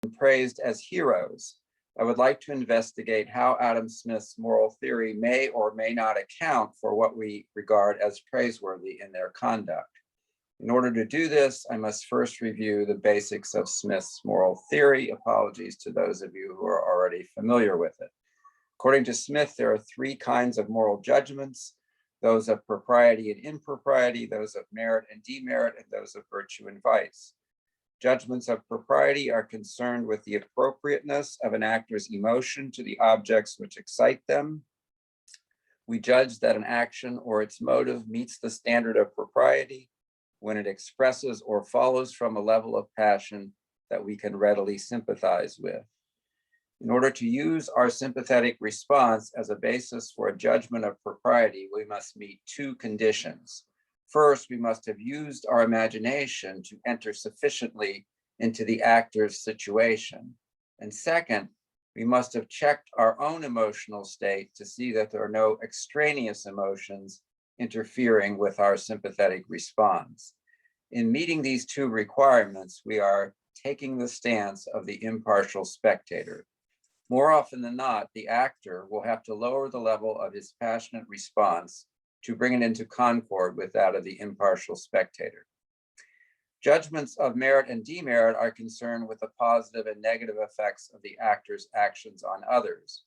praised as heroes, I would like to investigate how Adam Smith's moral theory may or may not account for what we regard as praiseworthy in their conduct. In order to do this, I must first review the basics of Smith's moral theory. Apologies to those of you who are already familiar with it. According to Smith, there are three kinds of moral judgments: those of propriety and impropriety, those of merit and demerit, and those of virtue and vice. Judgments of propriety are concerned with the appropriateness of an actor's emotion to the objects which excite them. We judge that an action or its motive meets the standard of propriety when it expresses or follows from a level of passion that we can readily sympathize with. In order to use our sympathetic response as a basis for a judgment of propriety, we must meet two conditions. First, we must have used our imagination to enter sufficiently into the actor's situation. And second, we must have checked our own emotional state to see that there are no extraneous emotions interfering with our sympathetic response. In meeting these two requirements, we are taking the stance of the impartial spectator. More often than not, the actor will have to lower the level of his passionate response to bring it into concord with that of the impartial spectator. Judgments of merit and demerit are concerned with the positive and negative effects of the actor's actions on others.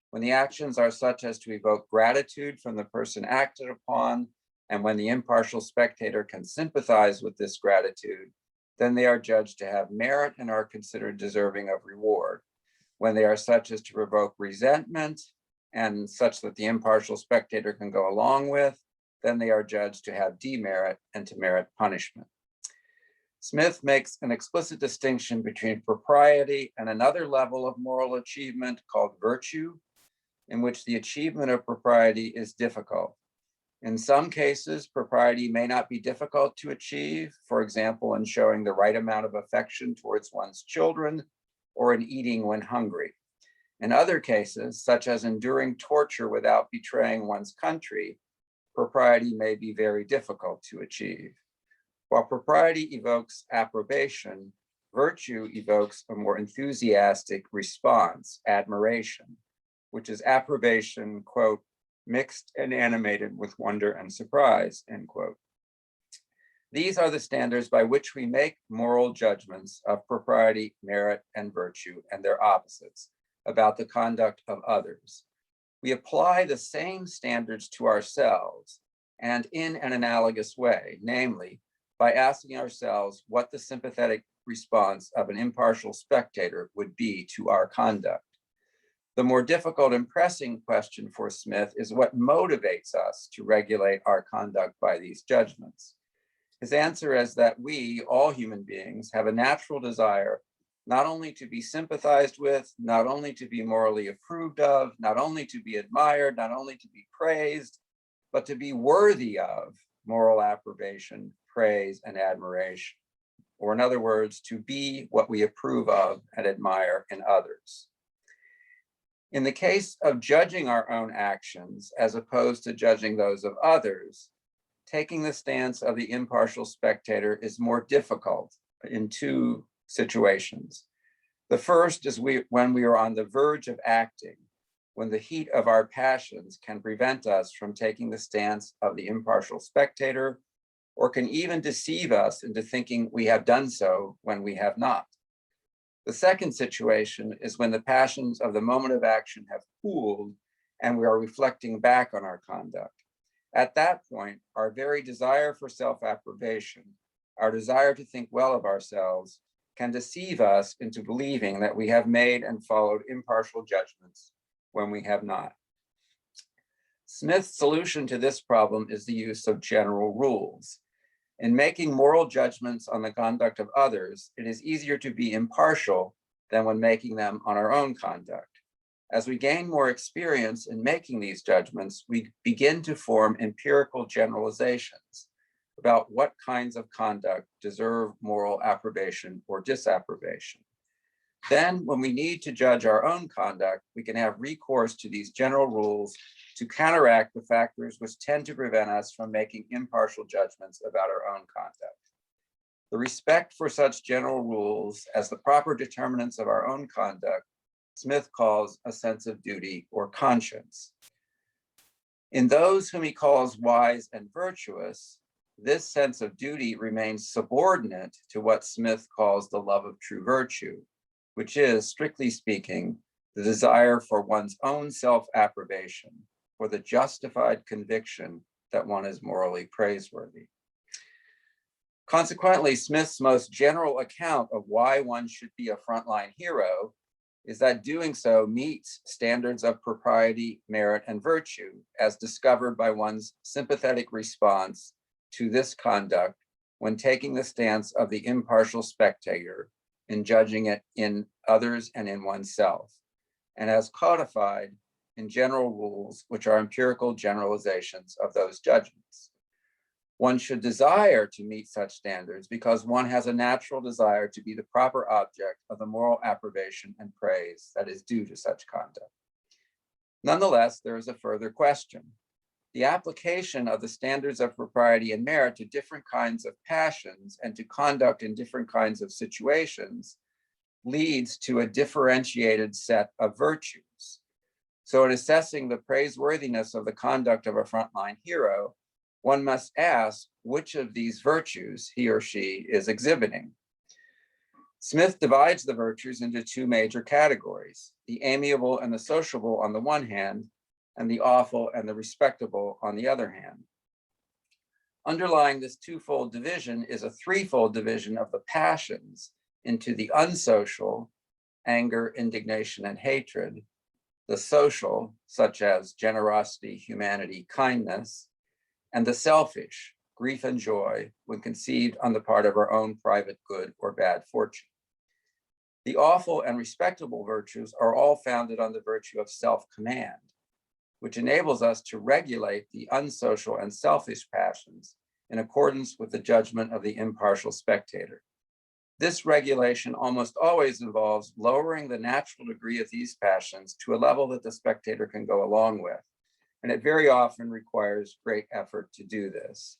When the actions are such as to evoke gratitude from the person acted upon, and when the impartial spectator can sympathize with this gratitude, then they are judged to have merit and are considered deserving of reward. When they are such as to provoke resentment and such that the impartial spectator can go along with, then they are judged to have demerit and to merit punishment. Smith makes an explicit distinction between propriety and another level of moral achievement called virtue, in which the achievement of propriety is difficult. In some cases, propriety may not be difficult to achieve, for example, in showing the right amount of affection towards one's children or in eating when hungry. In other cases, such as enduring torture without betraying one's country, propriety may be very difficult to achieve. While propriety evokes approbation, virtue evokes a more enthusiastic response, admiration, which is approbation, quote, mixed and animated with wonder and surprise, end quote. These are the standards by which we make moral judgments of propriety, merit, and virtue, and their opposites, about the conduct of others. We apply the same standards to ourselves and in an analogous way, namely, by asking ourselves what the sympathetic response of an impartial spectator would be to our conduct. The more difficult and pressing question for Smith is what motivates us to regulate our conduct by these judgments. His answer is that we, all human beings, have a natural desire not only to be sympathized with, not only to be morally approved of, not only to be admired, not only to be praised, but to be worthy of moral approbation, praise, and admiration. Or in other words, to be what we approve of and admire in others. In the case of judging our own actions, as opposed to judging those of others, taking the stance of the impartial spectator is more difficult in two situations. The first is when we are on the verge of acting, when the heat of our passions can prevent us from taking the stance of the impartial spectator, or can even deceive us into thinking we have done so when we have not. The second situation is when the passions of the moment of action have cooled and we are reflecting back on our conduct. At that point, our very desire for self-approbation, our desire to think well of ourselves, can deceive us into believing that we have made and followed impartial judgments when we have not. Smith's solution to this problem is the use of general rules. In making moral judgments on the conduct of others, it is easier to be impartial than when making them on our own conduct. As we gain more experience in making these judgments, we begin to form empirical generalizations about what kinds of conduct deserve moral approbation or disapprobation. Then, when we need to judge our own conduct, we can have recourse to these general rules to counteract the factors which tend to prevent us from making impartial judgments about our own conduct. The respect for such general rules as the proper determinants of our own conduct, Smith calls a sense of duty or conscience. In those whom he calls wise and virtuous, this sense of duty remains subordinate to what Smith calls the love of true virtue, which is, strictly speaking, the desire for one's own self-approbation, for the justified conviction that one is morally praiseworthy. Consequently, Smith's most general account of why one should be a frontline hero is that doing so meets standards of propriety, merit, and virtue as discovered by one's sympathetic response to this conduct when taking the stance of the impartial spectator in judging it in others and in oneself, and as codified in general rules, which are empirical generalizations of those judgments. One should desire to meet such standards because one has a natural desire to be the proper object of the moral approbation and praise that is due to such conduct. Nonetheless, there is a further question. The application of the standards of propriety and merit to different kinds of passions and to conduct in different kinds of situations leads to a differentiated set of virtues. So in assessing the praiseworthiness of the conduct of a frontline hero, one must ask which of these virtues he or she is exhibiting. Smith divides the virtues into two major categories, the amiable and the sociable on the one hand, and the awful and the respectable on the other hand. Underlying this twofold division is a threefold division of the passions into the unsocial, anger, indignation, and hatred, the social, such as generosity, humanity, kindness, and the selfish, grief and joy, when conceived on the part of our own private good or bad fortune. The awful and respectable virtues are all founded on the virtue of self-command, which enables us to regulate the unsocial and selfish passions in accordance with the judgment of the impartial spectator. This regulation almost always involves lowering the natural degree of these passions to a level that the spectator can go along with, and it very often requires great effort to do this.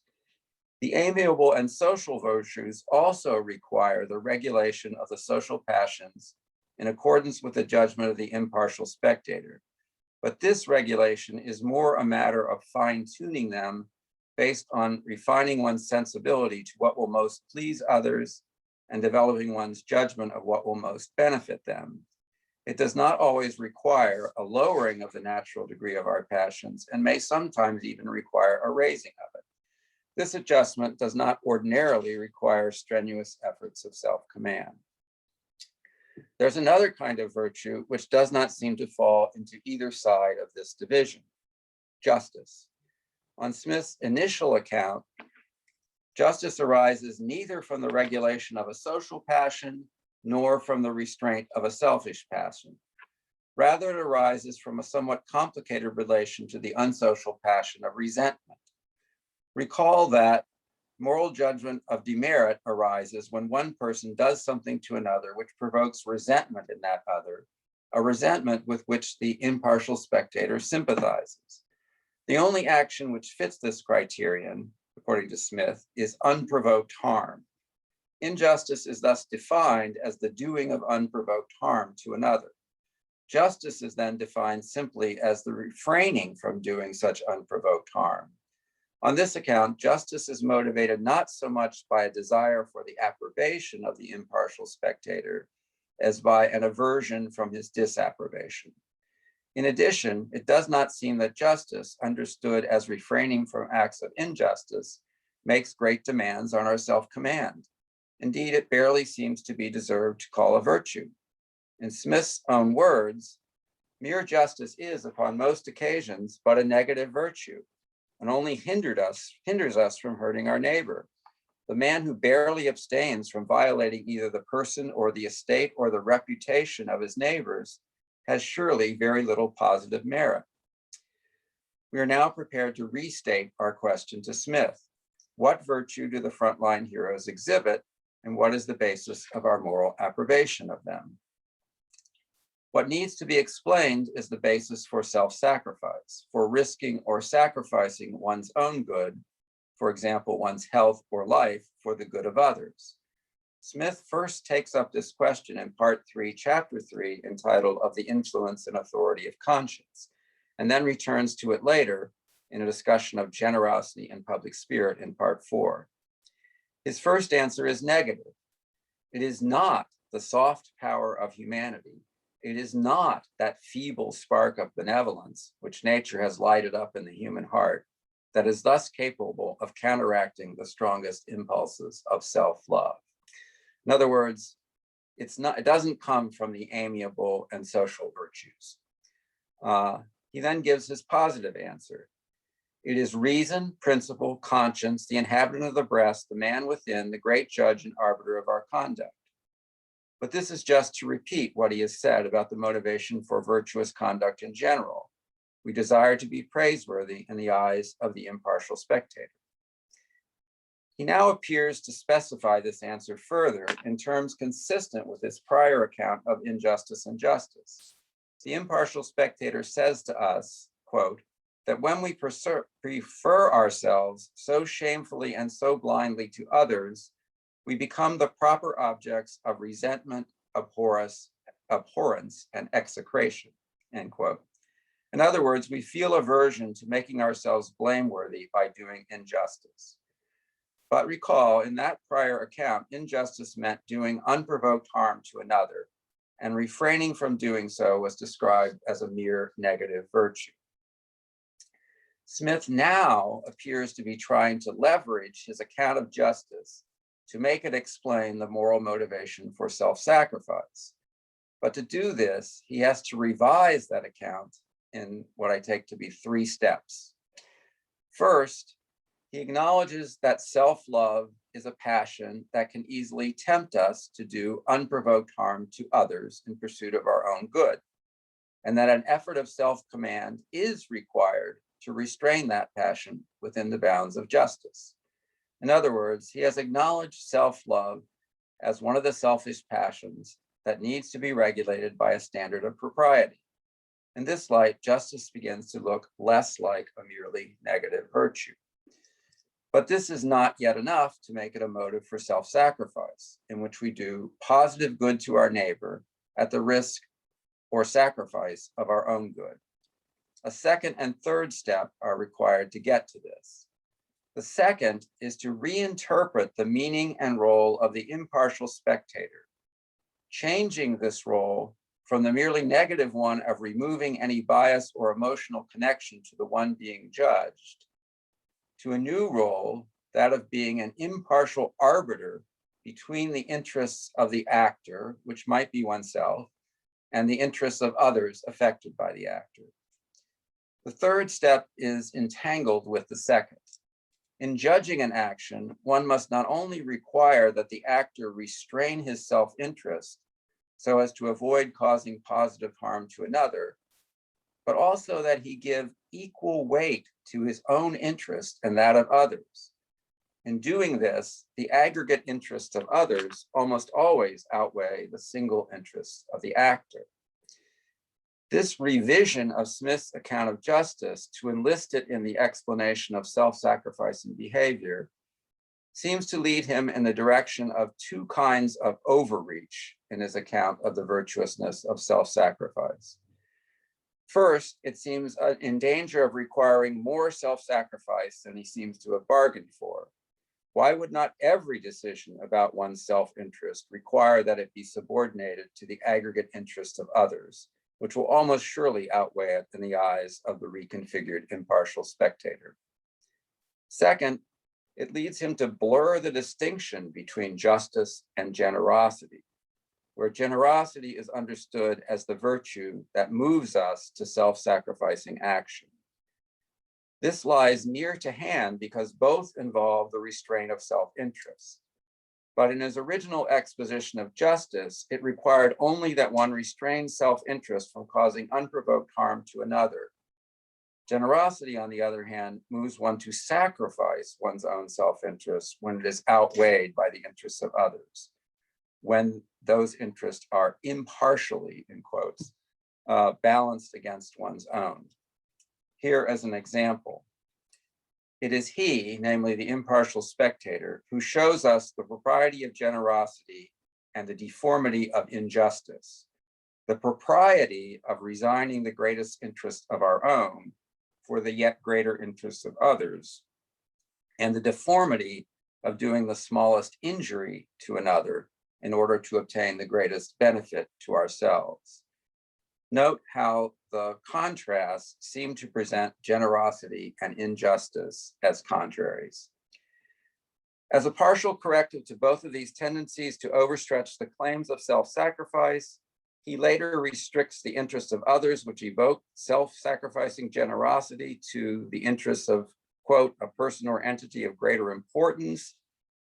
The amiable and social virtues also require the regulation of the social passions in accordance with the judgment of the impartial spectator. But this regulation is more a matter of fine-tuning them based on refining one's sensibility to what will most please others and developing one's judgment of what will most benefit them. It does not always require a lowering of the natural degree of our passions and may sometimes even require a raising of it. This adjustment does not ordinarily require strenuous efforts of self-command. There's another kind of virtue which does not seem to fall into either side of this division, justice. On Smith's initial account, justice arises neither from the regulation of a social passion nor from the restraint of a selfish passion. Rather, it arises from a somewhat complicated relation to the unsocial passion of resentment. Recall that moral judgment of demerit arises when one person does something to another which provokes resentment in that other, a resentment with which the impartial spectator sympathizes. The only action which fits this criterion, according to Smith, is unprovoked harm. Injustice is thus defined as the doing of unprovoked harm to another. Justice is then defined simply as the refraining from doing such unprovoked harm. On this account, justice is motivated not so much by a desire for the approbation of the impartial spectator as by an aversion from his disapprobation. In addition, it does not seem that justice, understood as refraining from acts of injustice, makes great demands on our self-command. Indeed, it barely seems to be deserved to call a virtue. In Smith's own words, mere justice is, upon most occasions, but a negative virtue, and only hinders us from hurting our neighbor. The man who barely abstains from violating either the person or the estate or the reputation of his neighbors has surely very little positive merit. We are now prepared to restate our question to Smith. What virtue do the frontline heroes exhibit, and what is the basis of our moral approbation of them? What needs to be explained is the basis for self-sacrifice, for risking or sacrificing one's own good, for example, one's health or life, for the good of others. Smith first takes up this question in part 3, chapter 3, entitled Of the Influence and Authority of Conscience, and then returns to it later in a discussion of generosity and public spirit in part 4. His first answer is negative. It is not the soft power of humanity. It is not that feeble spark of benevolence which nature has lighted up in the human heart that is thus capable of counteracting the strongest impulses of self-love. In other words, it doesn't come from the amiable and social virtues. He then gives his positive answer. It is reason, principle, conscience, the inhabitant of the breast, the man within, the great judge and arbiter of our conduct. But this is just to repeat what he has said about the motivation for virtuous conduct in general. We desire to be praiseworthy in the eyes of the impartial spectator. He now appears to specify this answer further in terms consistent with his prior account of injustice and justice. The impartial spectator says to us, quote, that when we prefer ourselves so shamefully and so blindly to others, we become the proper objects of resentment, abhorrence, and execration, end quote. In other words, we feel aversion to making ourselves blameworthy by doing injustice. But recall, in that prior account, injustice meant doing unprovoked harm to another, and refraining from doing so was described as a mere negative virtue. Smith now appears to be trying to leverage his account of justice to make it explain the moral motivation for self-sacrifice. But to do this, he has to revise that account in what I take to be 3 steps. First, he acknowledges that self-love is a passion that can easily tempt us to do unprovoked harm to others in pursuit of our own good, and that an effort of self-command is required to restrain that passion within the bounds of justice. In other words, he has acknowledged self-love as one of the selfish passions that needs to be regulated by a standard of propriety. In this light, justice begins to look less like a merely negative virtue. But this is not yet enough to make it a motive for self-sacrifice, in which we do positive good to our neighbor at the risk or sacrifice of our own good. A second and third step are required to get to this. The second is to reinterpret the meaning and role of the impartial spectator, changing this role from the merely negative one of removing any bias or emotional connection to the one being judged, to a new role, that of being an impartial arbiter between the interests of the actor, which might be oneself, and the interests of others affected by the actor. The third step is entangled with the second. In judging an action, one must not only require that the actor restrain his self-interest so as to avoid causing positive harm to another, but also that he give equal weight to his own interest and that of others. In doing this, the aggregate interests of others almost always outweigh the single interests of the actor. This revision of Smith's account of justice to enlist it in the explanation of self-sacrificing behavior seems to lead him in the direction of 2 kinds of overreach in his account of the virtuousness of self-sacrifice. First, it seems in danger of requiring more self-sacrifice than he seems to have bargained for. Why would not every decision about one's self-interest require that it be subordinated to the aggregate interests of others, which will almost surely outweigh it in the eyes of the reconfigured impartial spectator? Second, it leads him to blur the distinction between justice and generosity, where generosity is understood as the virtue that moves us to self-sacrificing action. This lies near to hand because both involve the restraint of self-interest. But in his original exposition of justice, it required only that one restrain self-interest from causing unprovoked harm to another. Generosity, on the other hand, moves one to sacrifice one's own self-interest when it is outweighed by the interests of others, when those interests are impartially, in quotes, balanced against one's own. Here as an example, It is he, namely the impartial spectator, who shows us the propriety of generosity and the deformity of injustice, the propriety of resigning the greatest interest of our own for the yet greater interests of others, and the deformity of doing the smallest injury to another in order to obtain the greatest benefit to ourselves. Note how the contrasts seem to present generosity and injustice as contraries. As a partial corrective to both of these tendencies to overstretch the claims of self-sacrifice, he later restricts the interests of others, which evoke self-sacrificing generosity, to the interests of, quote, a person or entity of greater importance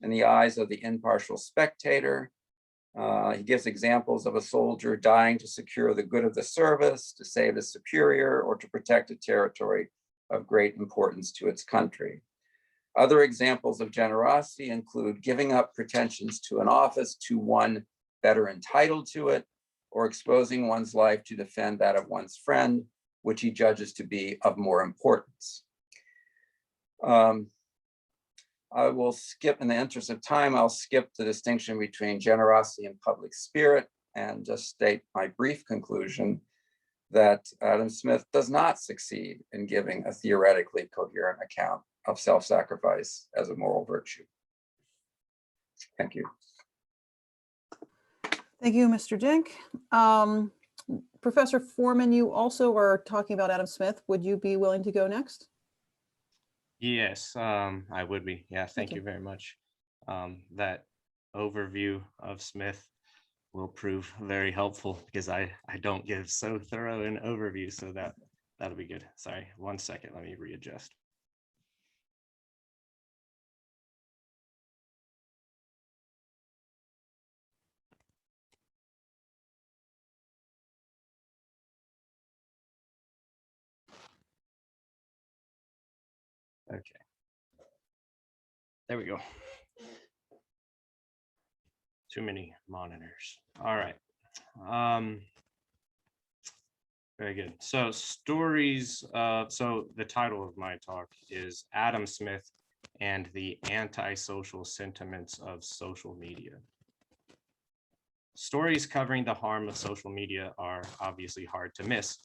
in the eyes of the impartial spectator. He gives examples of a soldier dying to secure the good of the service, to save his superior, or to protect a territory of great importance to its country. Other examples of generosity include giving up pretensions to an office to one better entitled to it, or exposing one's life to defend that of one's friend, which he judges to be of more importance. I will skip, in the interest of time, I'll skip the distinction between generosity and public spirit and just state my brief conclusion that Adam Smith does not succeed in giving a theoretically coherent account of self-sacrifice as a moral virtue. Thank you. Thank you, Mr. Dink. Professor Foreman, you also are talking about Adam Smith. Would you be willing to go next? Yes, I would be. Yeah, thank you very much. That overview of Smith will prove very helpful because I don't give so thorough an overview, so that'll be good. Sorry, 1 second, let me readjust. Okay. There we go. Too many monitors. All right. Very good. So stories. So the title of my talk is Adam Smith and the Antisocial Sentiments of Social Media. Stories covering the harm of social media are obviously hard to miss.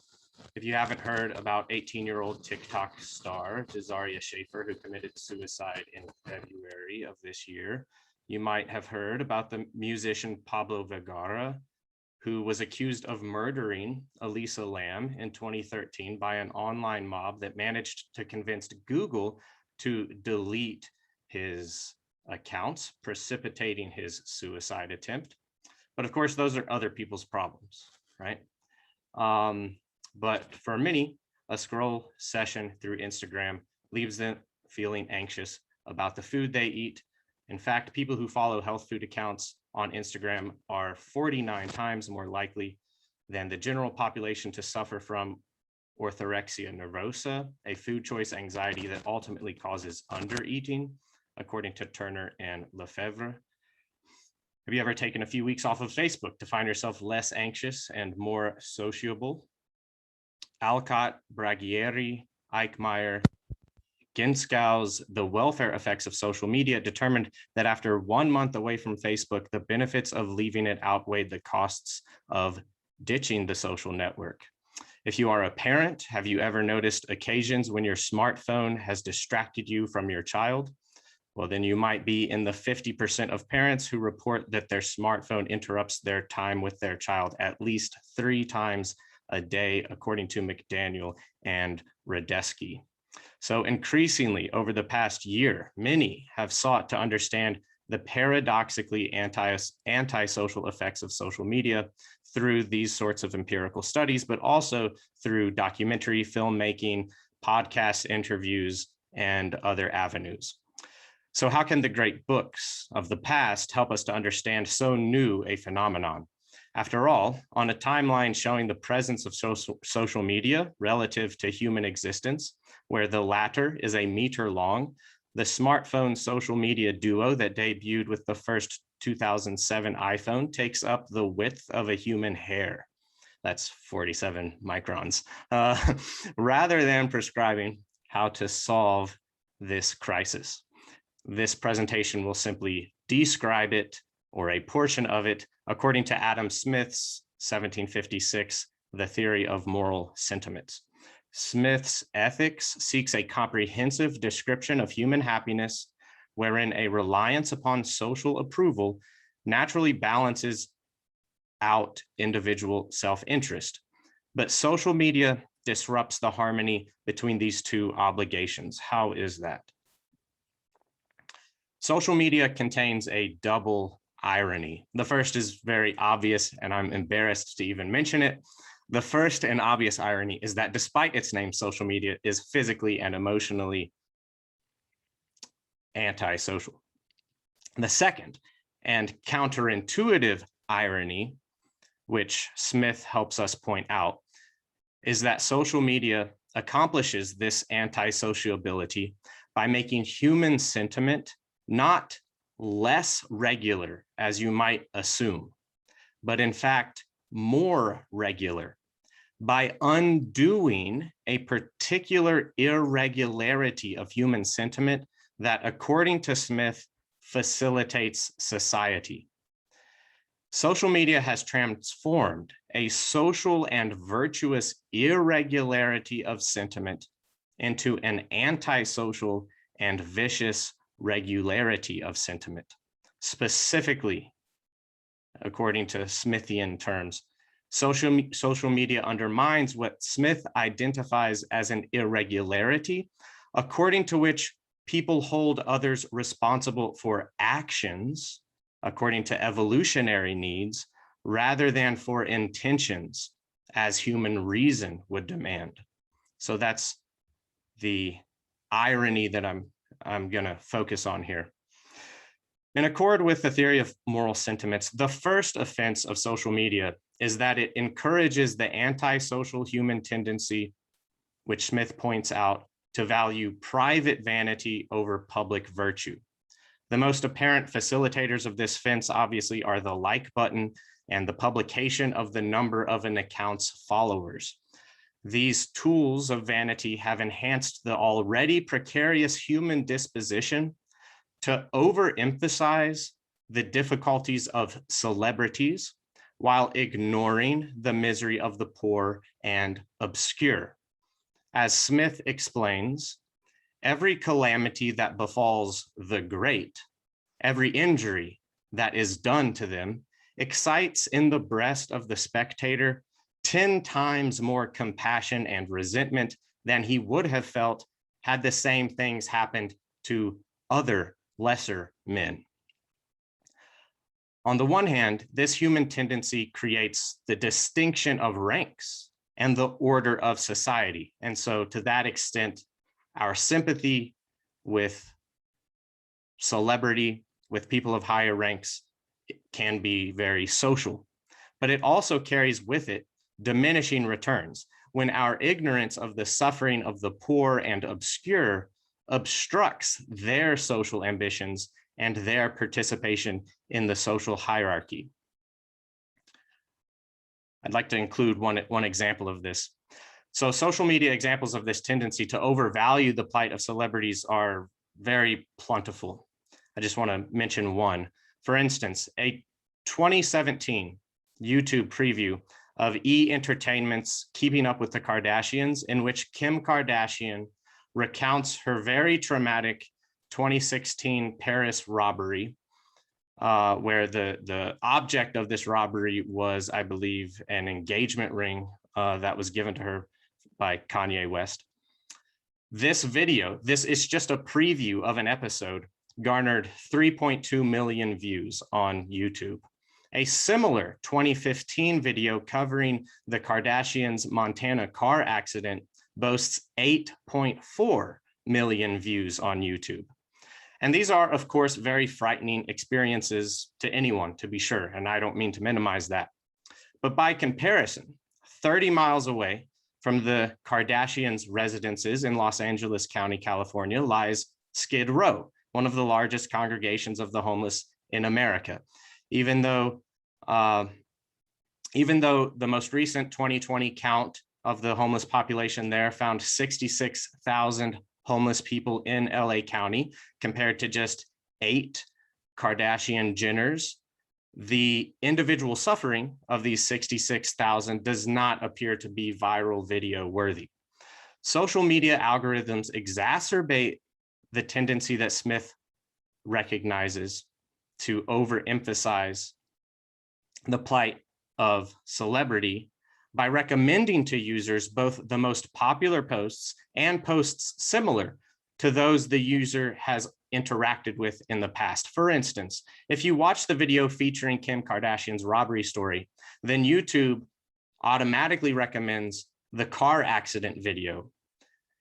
If you haven't heard about 18-year-old TikTok star Desiree Schaefer, who committed suicide in February of this year, you might have heard about the musician Pablo Vergara, who was accused of murdering Elisa Lam in 2013 by an online mob that managed to convince Google to delete his accounts, precipitating his suicide attempt. But of course, those are other people's problems, right? But for many, a scroll session through Instagram leaves them feeling anxious about the food they eat. In fact, people who follow health food accounts on Instagram are 49 times more likely than the general population to suffer from orthorexia nervosa, a food choice anxiety that ultimately causes undereating, according to Turner and Lefebvre. Have you ever taken a few weeks off of Facebook to find yourself less anxious and more sociable? Alcott, Braghieri, Eichmeyer, Ginskow's The Welfare Effects of Social Media determined that after 1 month away from Facebook, the benefits of leaving it outweighed the costs of ditching the social network. If you are a parent, have you ever noticed occasions when your smartphone has distracted you from your child? Well, then you might be in the 50% of parents who report that their smartphone interrupts their time with their child at least 3 times a day, according to McDaniel and Radesky. So increasingly over the past year, many have sought to understand the paradoxically antisocial effects of social media through these sorts of empirical studies, but also through documentary filmmaking, podcast interviews, and other avenues. So how can the great books of the past help us to understand so new a phenomenon? After all, on a timeline showing the presence of social media relative to human existence, where the latter is a meter long, the smartphone social media duo that debuted with the first 2007 iPhone takes up the width of a human hair. That's 47 microns. Rather than prescribing how to solve this crisis. This presentation will simply describe it, or a portion of it, according to Adam Smith's 1756, The Theory of Moral Sentiments. Smith's ethics seeks a comprehensive description of human happiness, wherein a reliance upon social approval naturally balances out individual self-interest. But social media disrupts the harmony between these two obligations. How is that? Social media contains a double irony. The first is very obvious, and I'm embarrassed to even mention it. The first and obvious irony is that despite its name, social media is physically and emotionally antisocial. The second and counterintuitive irony, which Smith helps us point out, is that social media accomplishes this anti-sociability by making human sentiment not less regular, as you might assume, but in fact, more regular, by undoing a particular irregularity of human sentiment that, according to Smith, facilitates society. Social media has transformed a social and virtuous irregularity of sentiment into an antisocial and vicious regularity of sentiment. Specifically, according to Smithian terms, social media undermines what Smith identifies as an irregularity, according to which people hold others responsible for actions according to evolutionary needs, rather than for intentions as human reason would demand. So that's the irony that I'm going to focus on here. In accord with the theory of moral sentiments, the first offense of social media is that it encourages the antisocial human tendency, which Smith points out, to value private vanity over public virtue. The most apparent facilitators of this offense obviously are the like button and the publication of the number of an account's followers. These tools of vanity have enhanced the already precarious human disposition to overemphasize the difficulties of celebrities while ignoring the misery of the poor and obscure. As Smith explains, every calamity that befalls the great, every injury that is done to them, excites in the breast of the spectator 10 times more compassion and resentment than he would have felt had the same things happened to other lesser men. On the one hand, this human tendency creates the distinction of ranks and the order of society. And so to that extent, our sympathy with celebrity, with people of higher ranks, can be very social, but it also carries with it diminishing returns when our ignorance of the suffering of the poor and obscure obstructs their social ambitions and their participation in the social hierarchy. I'd like to include one example of this. So social media examples of this tendency to overvalue the plight of celebrities are very plentiful. I just want to mention one. For instance, a 2017 YouTube preview of E! Entertainment's Keeping Up with the Kardashians, in which Kim Kardashian recounts her very traumatic 2016 Paris robbery, where the object of this robbery was, I believe, an engagement ring that was given to her by Kanye West. This video, this is just a preview of an episode, garnered 3.2 million views on YouTube. A similar 2015 video covering the Kardashians' Montana car accident boasts 8.4 million views on YouTube. And these are, of course, very frightening experiences to anyone, to be sure, and I don't mean to minimize that. But by comparison, 30 miles away from the Kardashians' residences in Los Angeles County, California, lies Skid Row, one of the largest congregations of the homeless in America. Even though the most recent 2020 count of the homeless population there found 66,000 homeless people in LA County compared to just 8 Kardashian Jenners, the individual suffering of these 66,000 does not appear to be viral video worthy. Social media algorithms exacerbate the tendency that Smith recognizes to overemphasize the plight of celebrity by recommending to users both the most popular posts and posts similar to those the user has interacted with in the past. For instance, if you watch the video featuring Kim Kardashian's robbery story, then YouTube automatically recommends the car accident video.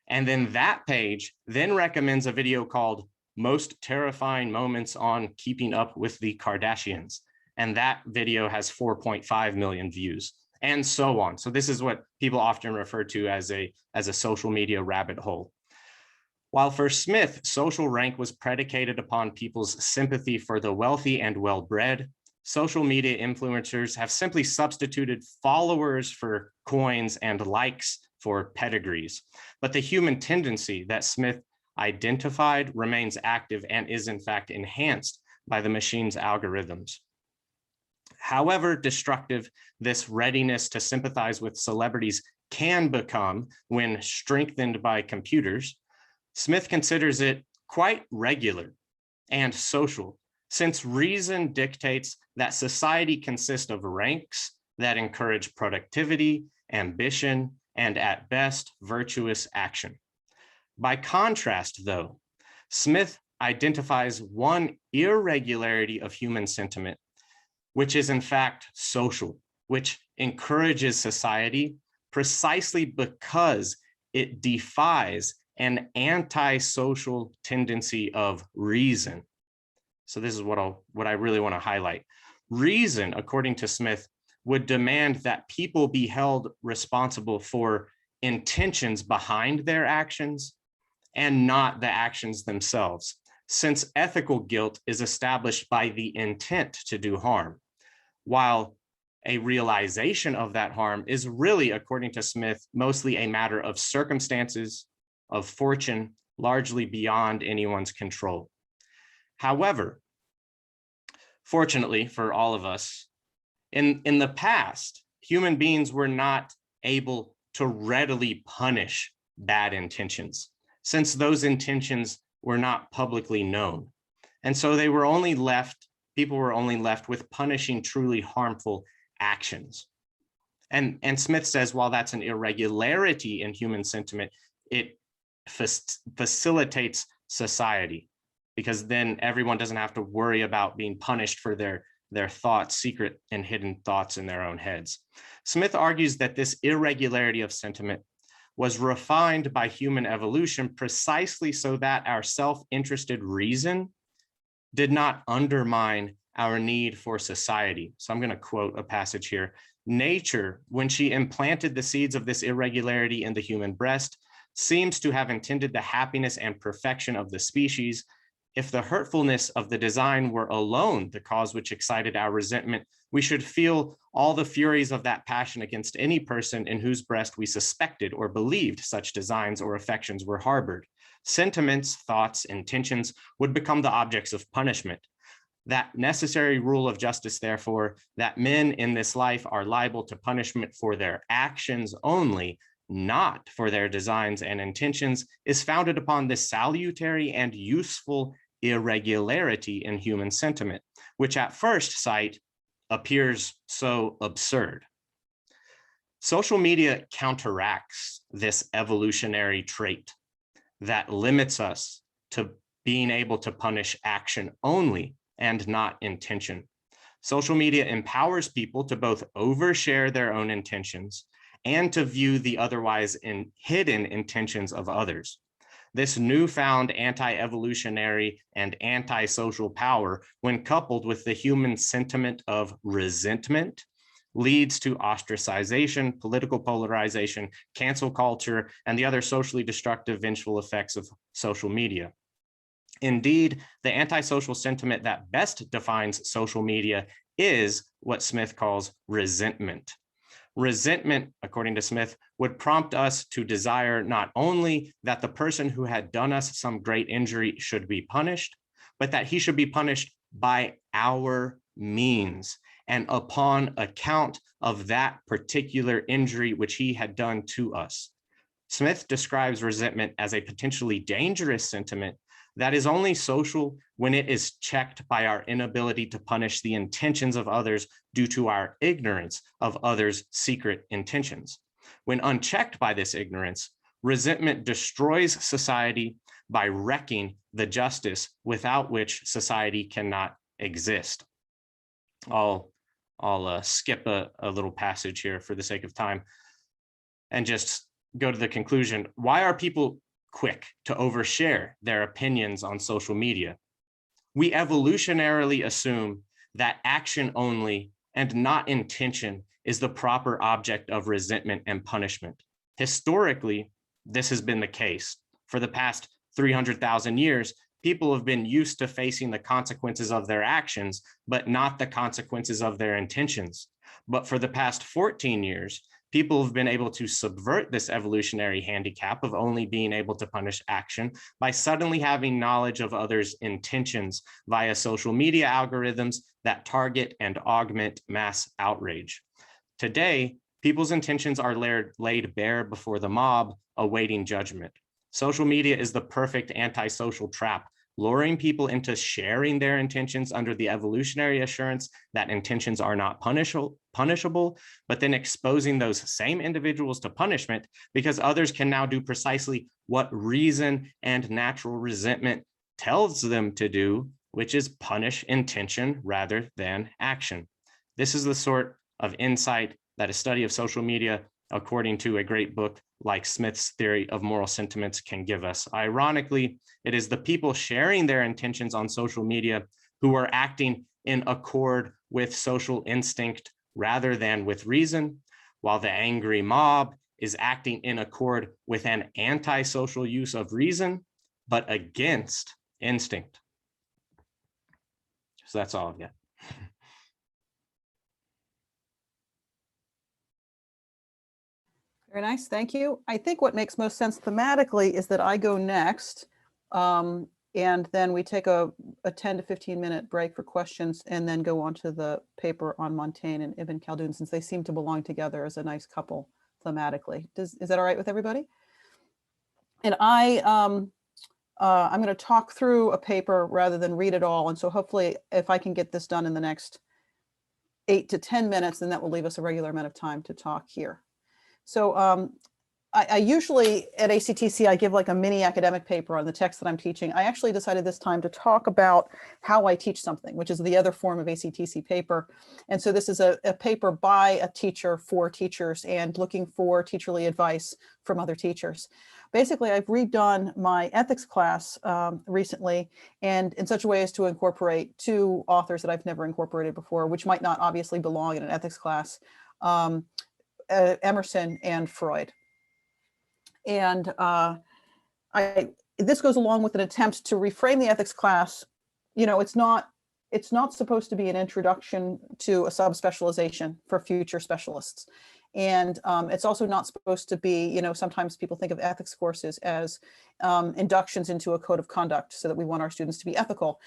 And then that page then recommends a video called Most Terrifying Moments on Keeping Up with the Kardashians. And that video has 4.5 million views, and so on. So this is what people often refer to as a social media rabbit hole. While for Smith, social rank was predicated upon people's sympathy for the wealthy and well-bred, social media influencers have simply substituted followers for coins and likes for pedigrees. But the human tendency that Smith identified remains active and is in fact enhanced by the machine's algorithms. However destructive this readiness to sympathize with celebrities can become when strengthened by computers, Smith considers it quite regular and social, since reason dictates that society consists of ranks that encourage productivity, ambition, and at best, virtuous action. By contrast, though, Smith identifies one irregularity of human sentiment, which is in fact social, which encourages society precisely because it defies an antisocial tendency of reason. So this is what I really want to highlight. Reason, according to Smith, would demand that people be held responsible for intentions behind their actions and not the actions themselves, since ethical guilt is established by the intent to do harm, while a realization of that harm is really, according to Smith, mostly a matter of circumstances, of fortune, largely beyond anyone's control. However, fortunately for all of us, in the past, human beings were not able to readily punish bad intentions, since those intentions were not publicly known. And so people were only left with punishing truly harmful actions. And Smith says, while that's an irregularity in human sentiment, it facilitates society, because then everyone doesn't have to worry about being punished for their thoughts, secret and hidden thoughts in their own heads. Smith argues that this irregularity of sentiment was refined by human evolution precisely so that our self-interested reason did not undermine our need for society. So I'm going to quote a passage here. Nature, when she implanted the seeds of this irregularity in the human breast, seems to have intended the happiness and perfection of the species. If the hurtfulness of the design were alone the cause which excited our resentment, we should feel all the furies of that passion against any person in whose breast we suspected or believed such designs or affections were harbored. Sentiments, thoughts, intentions would become the objects of punishment. That necessary rule of justice, therefore, that men in this life are liable to punishment for their actions only, not for their designs and intentions, is founded upon this salutary and useful irregularity in human sentiment, which at first sight appears so absurd. Social media counteracts this evolutionary trait that limits us to being able to punish action only and not intention. Social media empowers people to both overshare their own intentions and to view the otherwise hidden intentions of others. This newfound anti-evolutionary and anti-social power, when coupled with the human sentiment of resentment, leads to ostracization, political polarization, cancel culture, and the other socially destructive vengeful effects of social media. Indeed, the antisocial sentiment that best defines social media is what Smith calls resentment. Resentment, according to Smith, would prompt us to desire not only that the person who had done us some great injury should be punished, but that he should be punished by our means and upon account of that particular injury which he had done to us. Smith describes resentment as a potentially dangerous sentiment that is only social when it is checked by our inability to punish the intentions of others due to our ignorance of others' secret intentions. When unchecked by this ignorance, resentment destroys society by wrecking the justice without which society cannot exist. I'll skip a little passage here for the sake of time and just go to the conclusion. Why are people quick to overshare their opinions on social media? We evolutionarily assume that action only and not intention is the proper object of resentment and punishment. Historically, this has been the case. For the past 300,000 years, people have been used to facing the consequences of their actions, but not the consequences of their intentions. But for the past 14 years, people have been able to subvert this evolutionary handicap of only being able to punish action by suddenly having knowledge of others' intentions via social media algorithms that target and augment mass outrage. Today, people's intentions are laid bare before the mob, awaiting judgment. Social media is the perfect antisocial trap, luring people into sharing their intentions under the evolutionary assurance that intentions are not punishable, but then exposing those same individuals to punishment because others can now do precisely what reason and natural resentment tells them to do, which is punish intention rather than action. This is the sort of insight that a study of social media, according to a great book like Smith's Theory of Moral Sentiments, can give us. Ironically, it is the people sharing their intentions on social media who are acting in accord with social instinct rather than with reason, while the angry mob is acting in accord with an antisocial use of reason, but against instinct. So that's all I've got. Very nice, thank you. I think what makes most sense thematically is that I go next, and then we take a 10 to 15 minute break for questions and then go on to the paper on Montaigne and Ibn Khaldun, since they seem to belong together as a nice couple thematically. Is that all right with everybody? And I'm going to talk through a paper rather than read it all. And so hopefully if I can get this done in the next 8 to 10 minutes, then that will leave us a regular amount of time to talk here. So I usually at ACTC, I give like a mini academic paper on the text that I'm teaching. I actually decided this time to talk about how I teach something, which is the other form of ACTC paper. And so this is a paper by a teacher for teachers and looking for teacherly advice from other teachers. Basically, I've redone my ethics class recently, and in such a way as to incorporate two authors that I've never incorporated before, which might not obviously belong in an ethics class. Emerson and Freud. And this goes along with an attempt to reframe the ethics class. You know, it's not supposed to be an introduction to a subspecialization for future specialists. And it's also not supposed to be, you know, sometimes people think of ethics courses as inductions into a code of conduct so that we want our students to be ethical.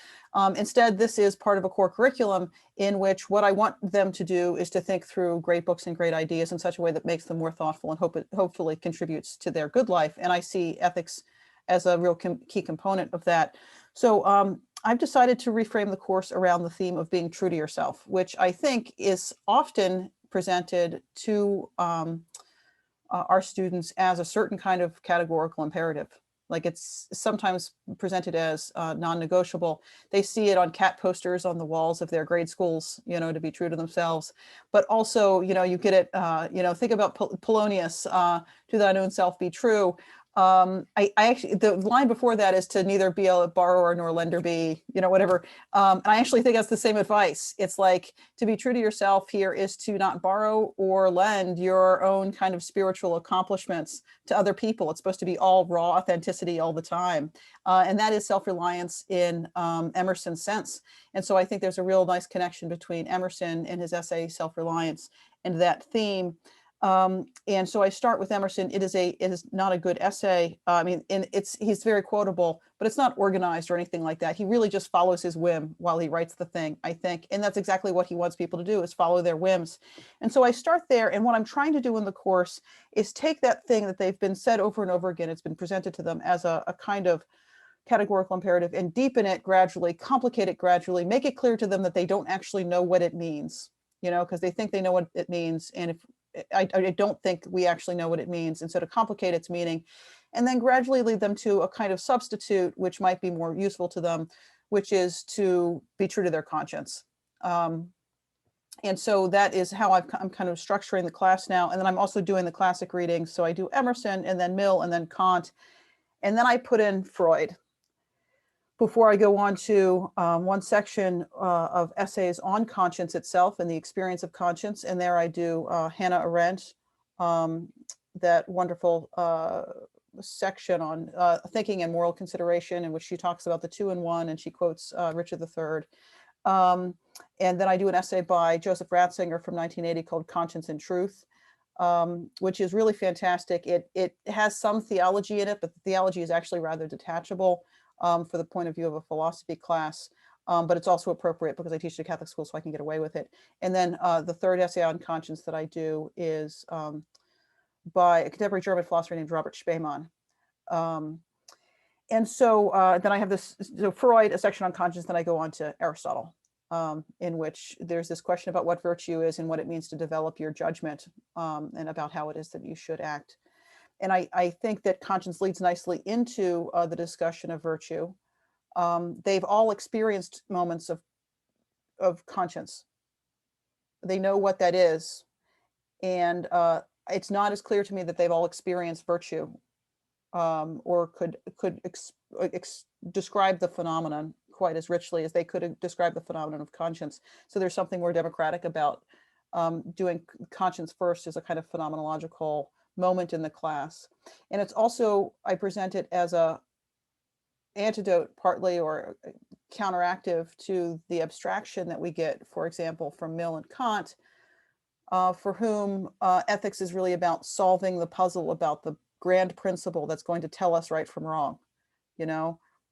Instead, this is part of a core curriculum in which what I want them to do is to think through great books and great ideas in such a way that makes them more thoughtful and hopefully contributes to their good life. And I see ethics as a real key component of that. So I've decided to reframe the course around the theme of being true to yourself, which I think is often presented to our students as a certain kind of categorical imperative. Like it's sometimes presented as non-negotiable. They see it on cat posters on the walls of their grade schools, you know, to be true to themselves. But also, you know, you get it, you know, think about Polonius, to thine own self be true. I actually, the line before that is to neither be a borrower nor lender be, you know, whatever. And I actually think that's the same advice. It's like to be true to yourself here is to not borrow or lend your own kind of spiritual accomplishments to other people. It's supposed to be all raw authenticity all the time. And that is self-reliance in Emerson's sense. And so I think there's a real nice connection between Emerson and his essay, Self-Reliance, and that theme. And so I start with Emerson. It is not a good essay. I mean, and he's very quotable, but it's not organized or anything like that. He really just follows his whim while he writes the thing, I think. And that's exactly what he wants people to do, is follow their whims. And so I start there. And what I'm trying to do in the course is take that thing that they've been said over and over again. It's been presented to them as a kind of categorical imperative, and deepen it gradually, complicate it gradually, make it clear to them that they don't actually know what it means, because they think they know what it means. And if I don't think we actually know what it means. And so to complicate its meaning, and then gradually lead them to a kind of substitute, which might be more useful to them, which is to be true to their conscience. And so that is how I'm kind of structuring the class now. And then I'm also doing the classic readings. So I do Emerson, and then Mill, and then Kant. And then I put in Freud before I go on to one section of essays on conscience itself and the experience of conscience. And there I do Hannah Arendt, that wonderful section on thinking and moral consideration, in which she talks about the two in one, and she quotes Richard III. And then I do an essay by Joseph Ratzinger from 1980 called Conscience and Truth, which is really fantastic. It has some theology in it, but the theology is actually rather detachable for the point of view of a philosophy class. But it's also appropriate because I teach at a Catholic school, so I can get away with it. And then the third essay on conscience that I do is by a contemporary German philosopher named Robert Spemann. And so then I have this, so Freud, a section on conscience, then I go on to Aristotle, in which there's this question about what virtue is and what it means to develop your judgment, and about how it is that you should act. And I think that conscience leads nicely into the discussion of virtue. They've all experienced moments of conscience. They know what that is. And it's not as clear to me that they've all experienced virtue, or could describe the phenomenon quite as richly as they could describe the phenomenon of conscience. So there's something more democratic about doing conscience first as a kind of phenomenological moment in the class. And it's also, I present it as a antidote partly, or counteractive to the abstraction that we get, for example, from Mill and Kant, for whom ethics is really about solving the puzzle about the grand principle that's going to tell us right from wrong.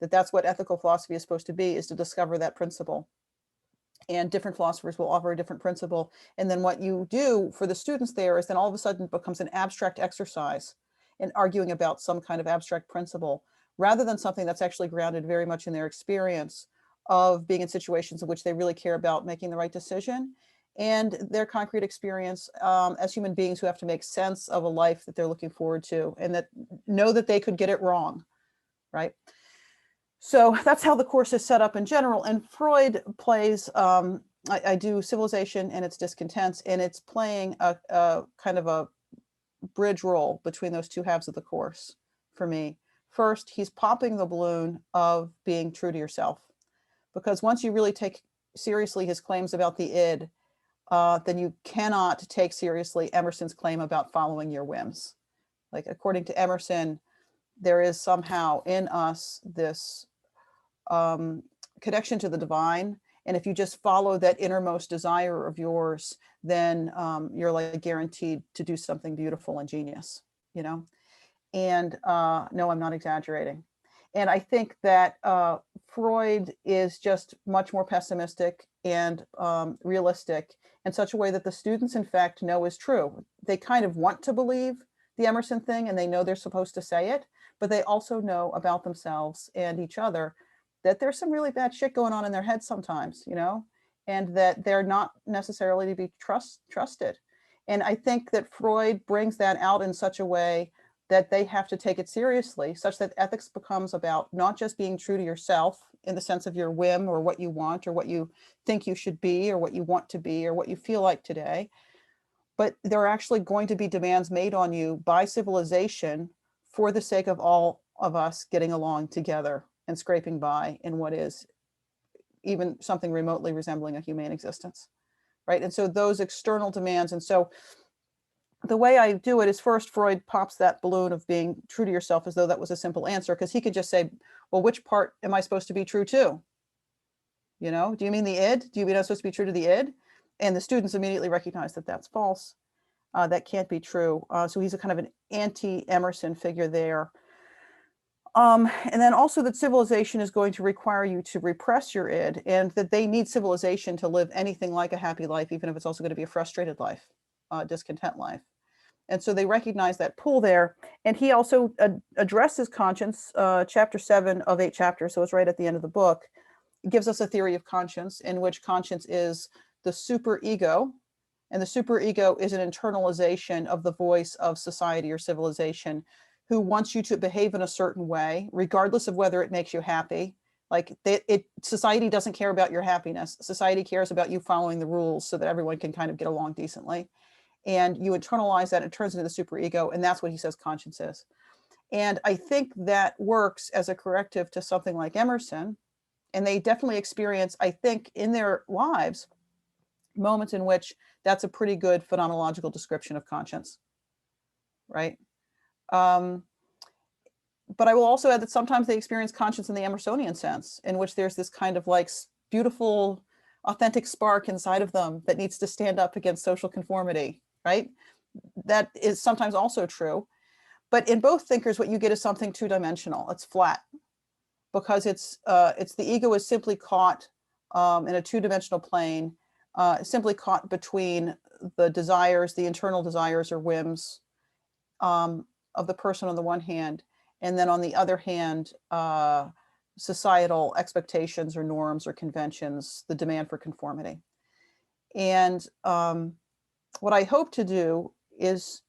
That's what ethical philosophy is supposed to be, is to discover that principle. And different philosophers will offer a different principle. And then what you do for the students there is then all of a sudden it becomes an abstract exercise in arguing about some kind of abstract principle, rather than something that's actually grounded very much in their experience of being in situations in which they really care about making the right decision, and their concrete experience as human beings who have to make sense of a life that they're looking forward to, and that know that they could get it wrong, right? So that's how the course is set up in general. And Freud plays, I do civilization and its discontents, and it's playing a kind of a bridge role between those two halves of the course for me. First, he's popping the balloon of being true to yourself, because once you really take seriously his claims about the id, then you cannot take seriously Emerson's claim about following your whims. Like, according to Emerson, there is somehow in us this connection to the divine. And if you just follow that innermost desire of yours, then you're like guaranteed to do something beautiful and genius, And no, I'm not exaggerating. And I think that Freud is just much more pessimistic and realistic in such a way that the students, in fact, know is true. They kind of want to believe the Emerson thing, and they know they're supposed to say it, but they also know about themselves and each other that there's some really bad shit going on in their heads sometimes, and that they're not necessarily to be trusted. And I think that Freud brings that out in such a way that they have to take it seriously, such that ethics becomes about not just being true to yourself in the sense of your whim or what you want or what you think you should be or what you want to be or what you feel like today, but there are actually going to be demands made on you by civilization for the sake of all of us getting along together and scraping by in what is even something remotely resembling a humane existence, right? And so those external demands, and so the way I do it is, first, Freud pops that balloon of being true to yourself as though that was a simple answer, because he could just say, well, which part am I supposed to be true to? Do you mean the id? Do you mean I'm supposed to be true to the id? And the students immediately recognize that that's false. That can't be true. So he's a kind of an anti-Emerson figure there. And then also that civilization is going to require you to repress your id, and that they need civilization to live anything like a happy life, even if it's also going to be a frustrated life, discontent life. And so they recognize that pull there. And he also addresses conscience, chapter 7 of 8 chapters. So it's right at the end of the book. It gives us a theory of conscience in which conscience is the superego. And the superego is an internalization of the voice of society or civilization, who wants you to behave in a certain way, regardless of whether it makes you happy. Like society doesn't care about your happiness. Society cares about you following the rules so that everyone can kind of get along decently. And you internalize that, it turns into the superego, and that's what he says conscience is. And I think that works as a corrective to something like Emerson. And they definitely experience, I think, in their lives, moments in which that's a pretty good phenomenological description of conscience, right? But I will also add that sometimes they experience conscience in the Emersonian sense, in which there's this kind of like beautiful, authentic spark inside of them that needs to stand up against social conformity, right? That is sometimes also true. But in both thinkers, what you get is something two-dimensional. It's flat, because it's the ego is simply caught in a two-dimensional plane, simply caught between the desires, the internal desires or whims of the person on the one hand, and then on the other hand, societal expectations or norms or conventions, the demand for conformity. And what I hope to do is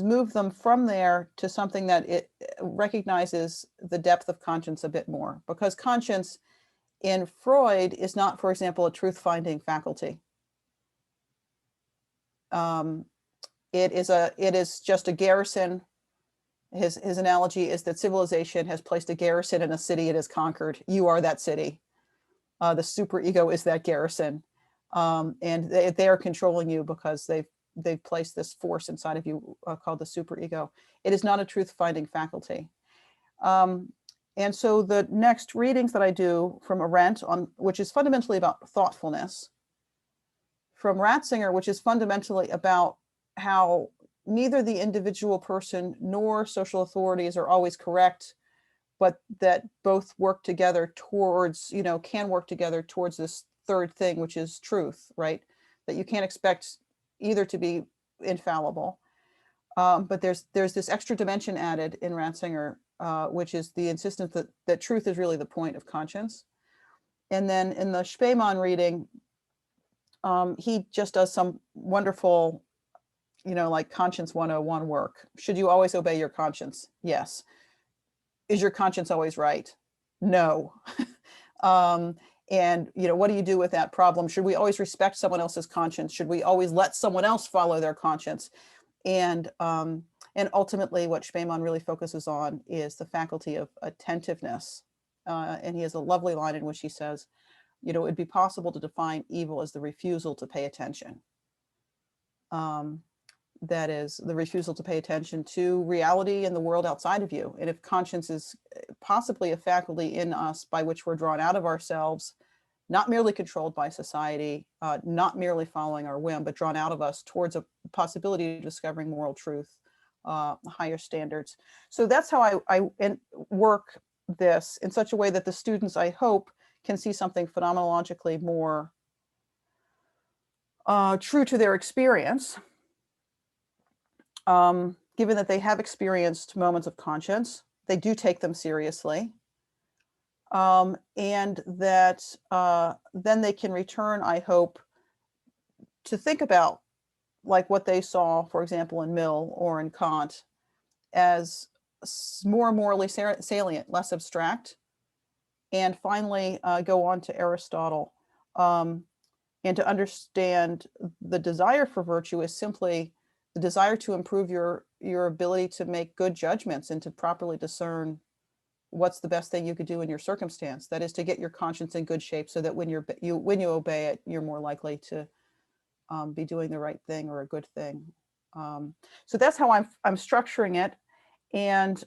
move them from there to something that it recognizes the depth of conscience a bit more, because conscience in Freud is not, for example, a truth-finding faculty. It is just a garrison. His analogy is that civilization has placed a garrison in a city it has conquered. You are that city. The superego is that garrison. And they are controlling you because they've placed this force inside of you called the superego. It is not a truth-finding faculty. And so the next readings that I do from Arendt, which is fundamentally about thoughtfulness, from Ratzinger, which is fundamentally about how neither the individual person nor social authorities are always correct, but that both work together towards, can work together towards this third thing, which is truth, right? That you can't expect either to be infallible. But there's this extra dimension added in Ratzinger, which is the insistence that truth is really the point of conscience. And then in the Spemann reading, he just does some wonderful, like conscience 101 work. Should you always obey your conscience? Yes. Is your conscience always right? No. And what do you do with that problem? Should we always respect someone else's conscience? Should we always let someone else follow their conscience? And ultimately, what Spemann really focuses on is the faculty of attentiveness. And he has a lovely line in which he says, it'd be possible to define evil as the refusal to pay attention. That is the refusal to pay attention to reality and the world outside of you. And if conscience is possibly a faculty in us by which we're drawn out of ourselves, not merely controlled by society, not merely following our whim, but drawn out of us towards a possibility of discovering moral truth, higher standards. So that's how I work this in such a way that the students, I hope, can see something phenomenologically more true to their experience. Given that they have experienced moments of conscience, they do take them seriously, and that then they can return, I hope, to think about like what they saw, for example, in Mill or in Kant, as more morally salient, less abstract, and finally go on to Aristotle, and to understand the desire for virtue is simply the desire to improve your ability to make good judgments and to properly discern what's the best thing you could do in your circumstance. That is to get your conscience in good shape so that when you obey it, you're more likely to be doing the right thing or a good thing. So that's how I'm structuring it, and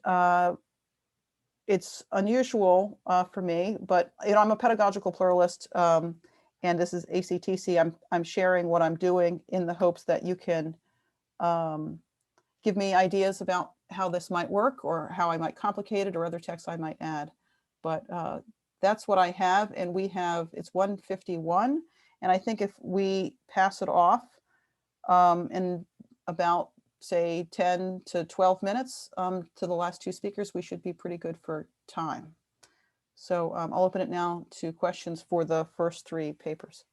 it's unusual for me, but I'm a pedagogical pluralist, and this is ACTC. I'm sharing what I'm doing in the hopes that you can give me ideas about how this might work or how I might complicate it or other texts I might add. But that's what I have, and it's 1:51. And I think if we pass it off in about, say, 10 to 12 minutes to the last two speakers, we should be pretty good for time. So I'll open it now to questions for the first three papers.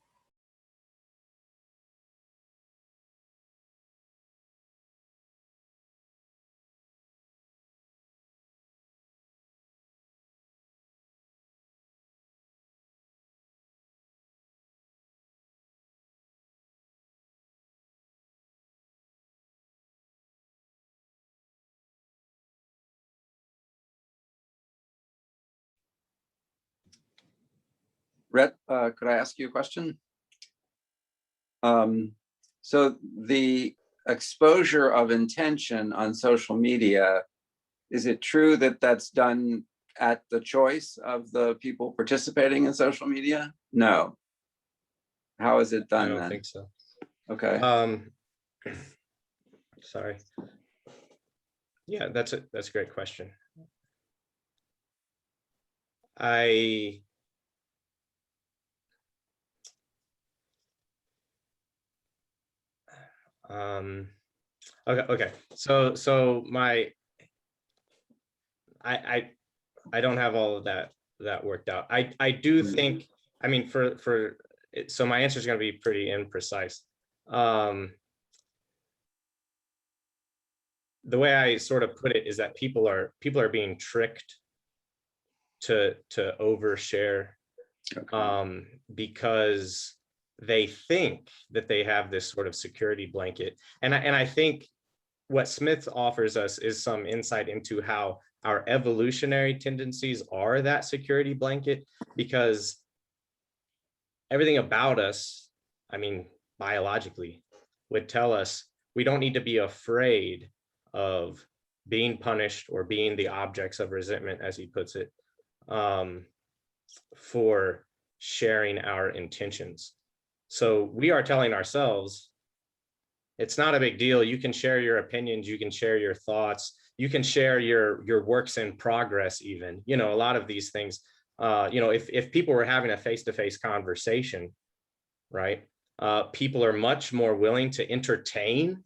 Rhett, could I ask you a question? So the exposure of intention on social media, is it true that that's done at the choice of the people participating in social media? No. How is it done I don't then? think so. Okay. Sorry. Yeah, that's a great question. Okay. So I don't have all of that worked out. I do think, I mean, so my answer is going to be pretty imprecise. The way I sort of put it is that people are being tricked to overshare, okay, because they think that they have this sort of security blanket. And I think what Smith offers us is some insight into how our evolutionary tendencies are that security blanket, because everything about us, I mean, biologically, would tell us we don't need to be afraid of being punished or being the objects of resentment, as he puts it, for sharing our intentions. So we are telling ourselves, it's not a big deal. You can share your opinions, you can share your thoughts, you can share your works in progress even. You know, a lot of these things, you know, if people were having a face-to-face conversation, right, people are much more willing to entertain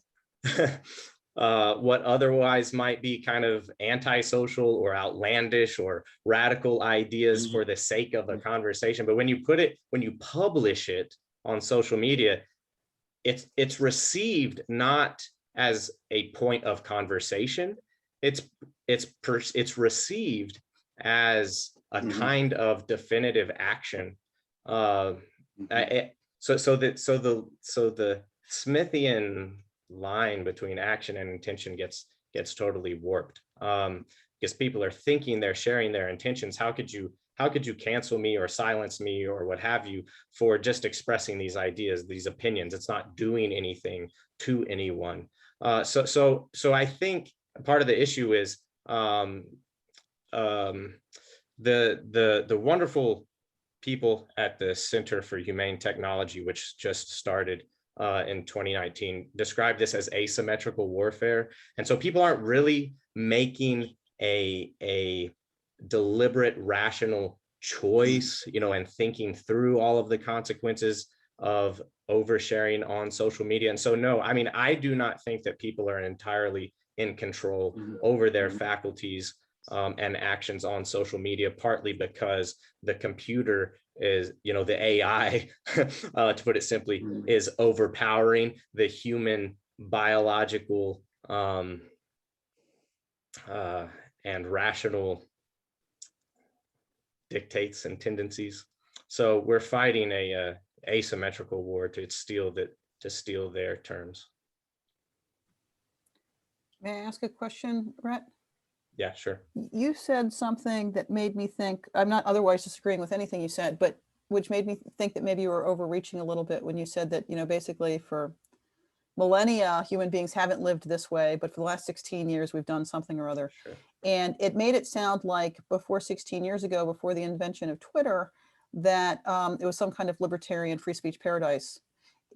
what otherwise might be kind of antisocial or outlandish or radical ideas for the sake of a conversation. But when you publish it on social media, it's received not as a point of conversation. It's received as a kind of definitive action. So the Smithian line between action and intention gets totally warped, because people are thinking they're sharing their intentions. How could you cancel me or silence me or what have you for just expressing these ideas, these opinions? It's not doing anything to anyone. So I think part of the issue is the wonderful people at the Center for Humane Technology, which just started in 2019, describe this as asymmetrical warfare. And so people aren't really making a deliberate, rational choice, you know, and thinking through all of the consequences of oversharing on social media. And so, no, I mean, I do not think that people are entirely in control over their faculties and actions on social media, partly because the computer is, you know, the AI, to put it simply, is overpowering the human biological and rational dictates and tendencies. So we're fighting a asymmetrical war to steal their terms. May I ask a question, Rhett? Yeah, sure. You said something that made me think, I'm not otherwise disagreeing with anything you said, but which made me think that maybe you were overreaching a little bit when you said that, you know, basically for millennia, human beings haven't lived this way, but for the last 16 years, we've done something or other. Sure. And it made it sound like before 16 years ago, before the invention of Twitter, that it was some kind of libertarian free speech paradise.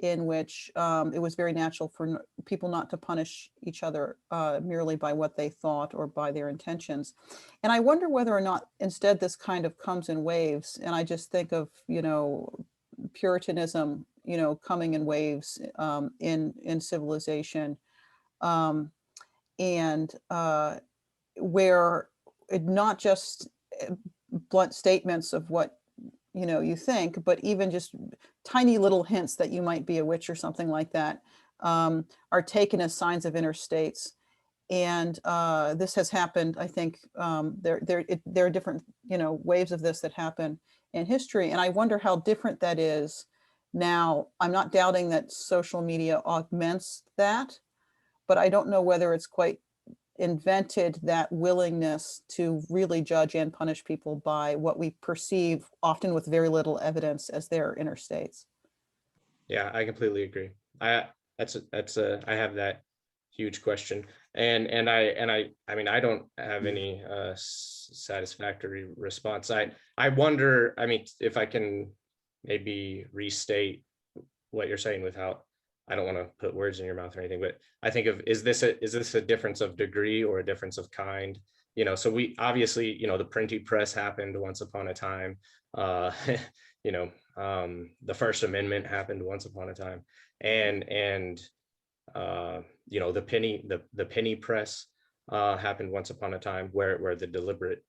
in which it was very natural for people not to punish each other merely by what they thought or by their intentions. And I wonder whether or not instead this kind of comes in waves. And I just think of, Puritanism, coming in waves in civilization, and where it not just blunt statements of what you think, but even just tiny little hints that you might be a witch or something like that are taken as signs of inner states. And this has happened, I think. There are different waves of this that happen in history, and I wonder how different that is now. I'm not doubting that social media augments that, but I don't know whether it's quite invented that willingness to really judge and punish people by what we perceive, often with very little evidence, as their inner states. Yeah, I completely agree. I have that huge question, and I mean, I don't have any satisfactory response. I wonder, I mean, if I can maybe restate what you're saying without, I don't want to put words in your mouth or anything, but I think of, is this a difference of degree or a difference of kind? So we obviously, the printing press happened once upon a time. The First Amendment happened once upon a time, and the penny press happened once upon a time, where the deliberate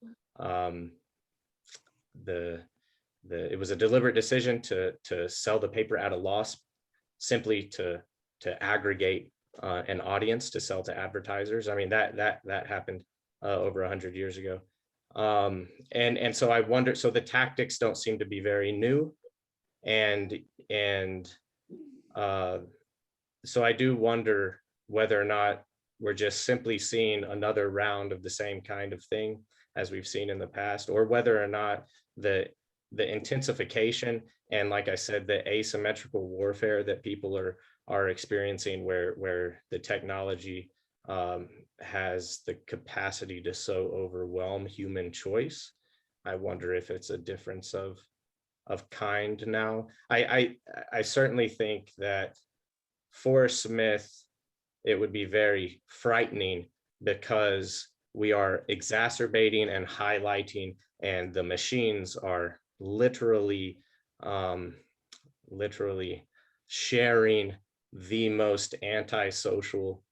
it was a deliberate decision to sell the paper at a loss, simply to aggregate an audience to sell to advertisers. I mean, that happened over 100 years ago. And so I wonder, so the tactics don't seem to be very new. And so I do wonder whether or not we're just simply seeing another round of the same kind of thing as we've seen in the past, or whether or not the intensification and, like I said, the asymmetrical warfare that people are experiencing, where the technology has the capacity to so overwhelm human choice. I wonder if it's a difference of kind now. I certainly think that for Smith, it would be very frightening, because we are exacerbating and highlighting, and the machines are literally sharing the most antisocial,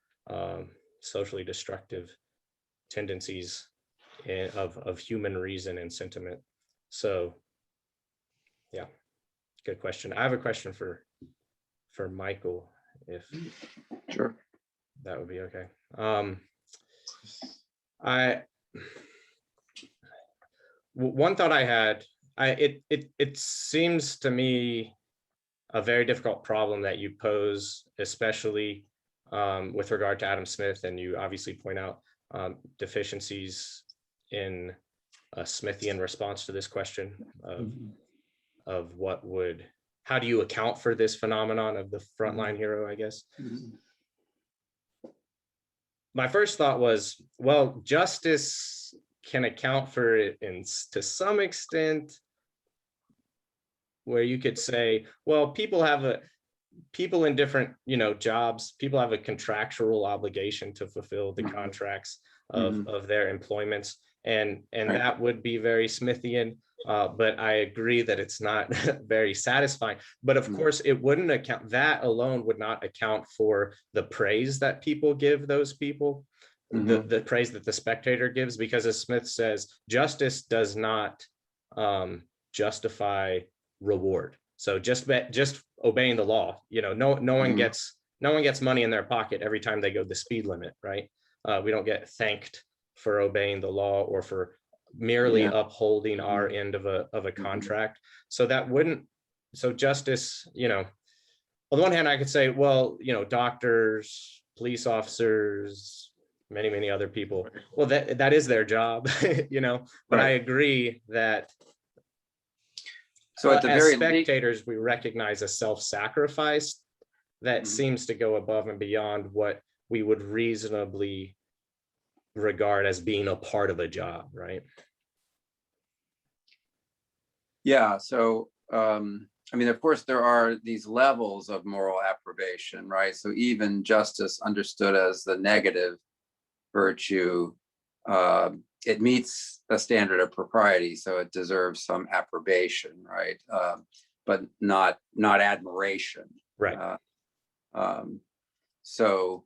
socially destructive tendencies of human reason and sentiment. So yeah, good question. I have a question for Michael, if Sure. that would be okay. One thought I had, it seems to me a very difficult problem that you pose, especially with regard to Adam Smith, and you obviously point out deficiencies in a Smithian response to this question of how do you account for this phenomenon of the frontline hero, I guess. My first thought was, well, justice can account for it to some extent, where you could say, well, people in different jobs, people have a contractual obligation to fulfill the contracts of their employments, and that would be very Smithian. But I agree that it's not very satisfying. But of course, it wouldn't account, that alone would not account for the praise that people give those people, the praise that the Spectator gives, because as Smith says, justice does not justify reward. So just obeying the law, no one gets money in their pocket every time they go the speed limit, right? We don't get thanked for obeying the law or for merely upholding our end of a contract. So justice, on the one hand, I could say, well, doctors, police officers, many other people, well, that is their job, but I agree that so at the very spectators, we recognize a self-sacrifice that seems to go above and beyond what we would reasonably regard as being a part of a job, right? Yeah, so I mean, of course, there are these levels of moral approbation, right? So even justice understood as the negative virtue, it meets a standard of propriety, so it deserves some approbation, right? But not admiration. Right. So,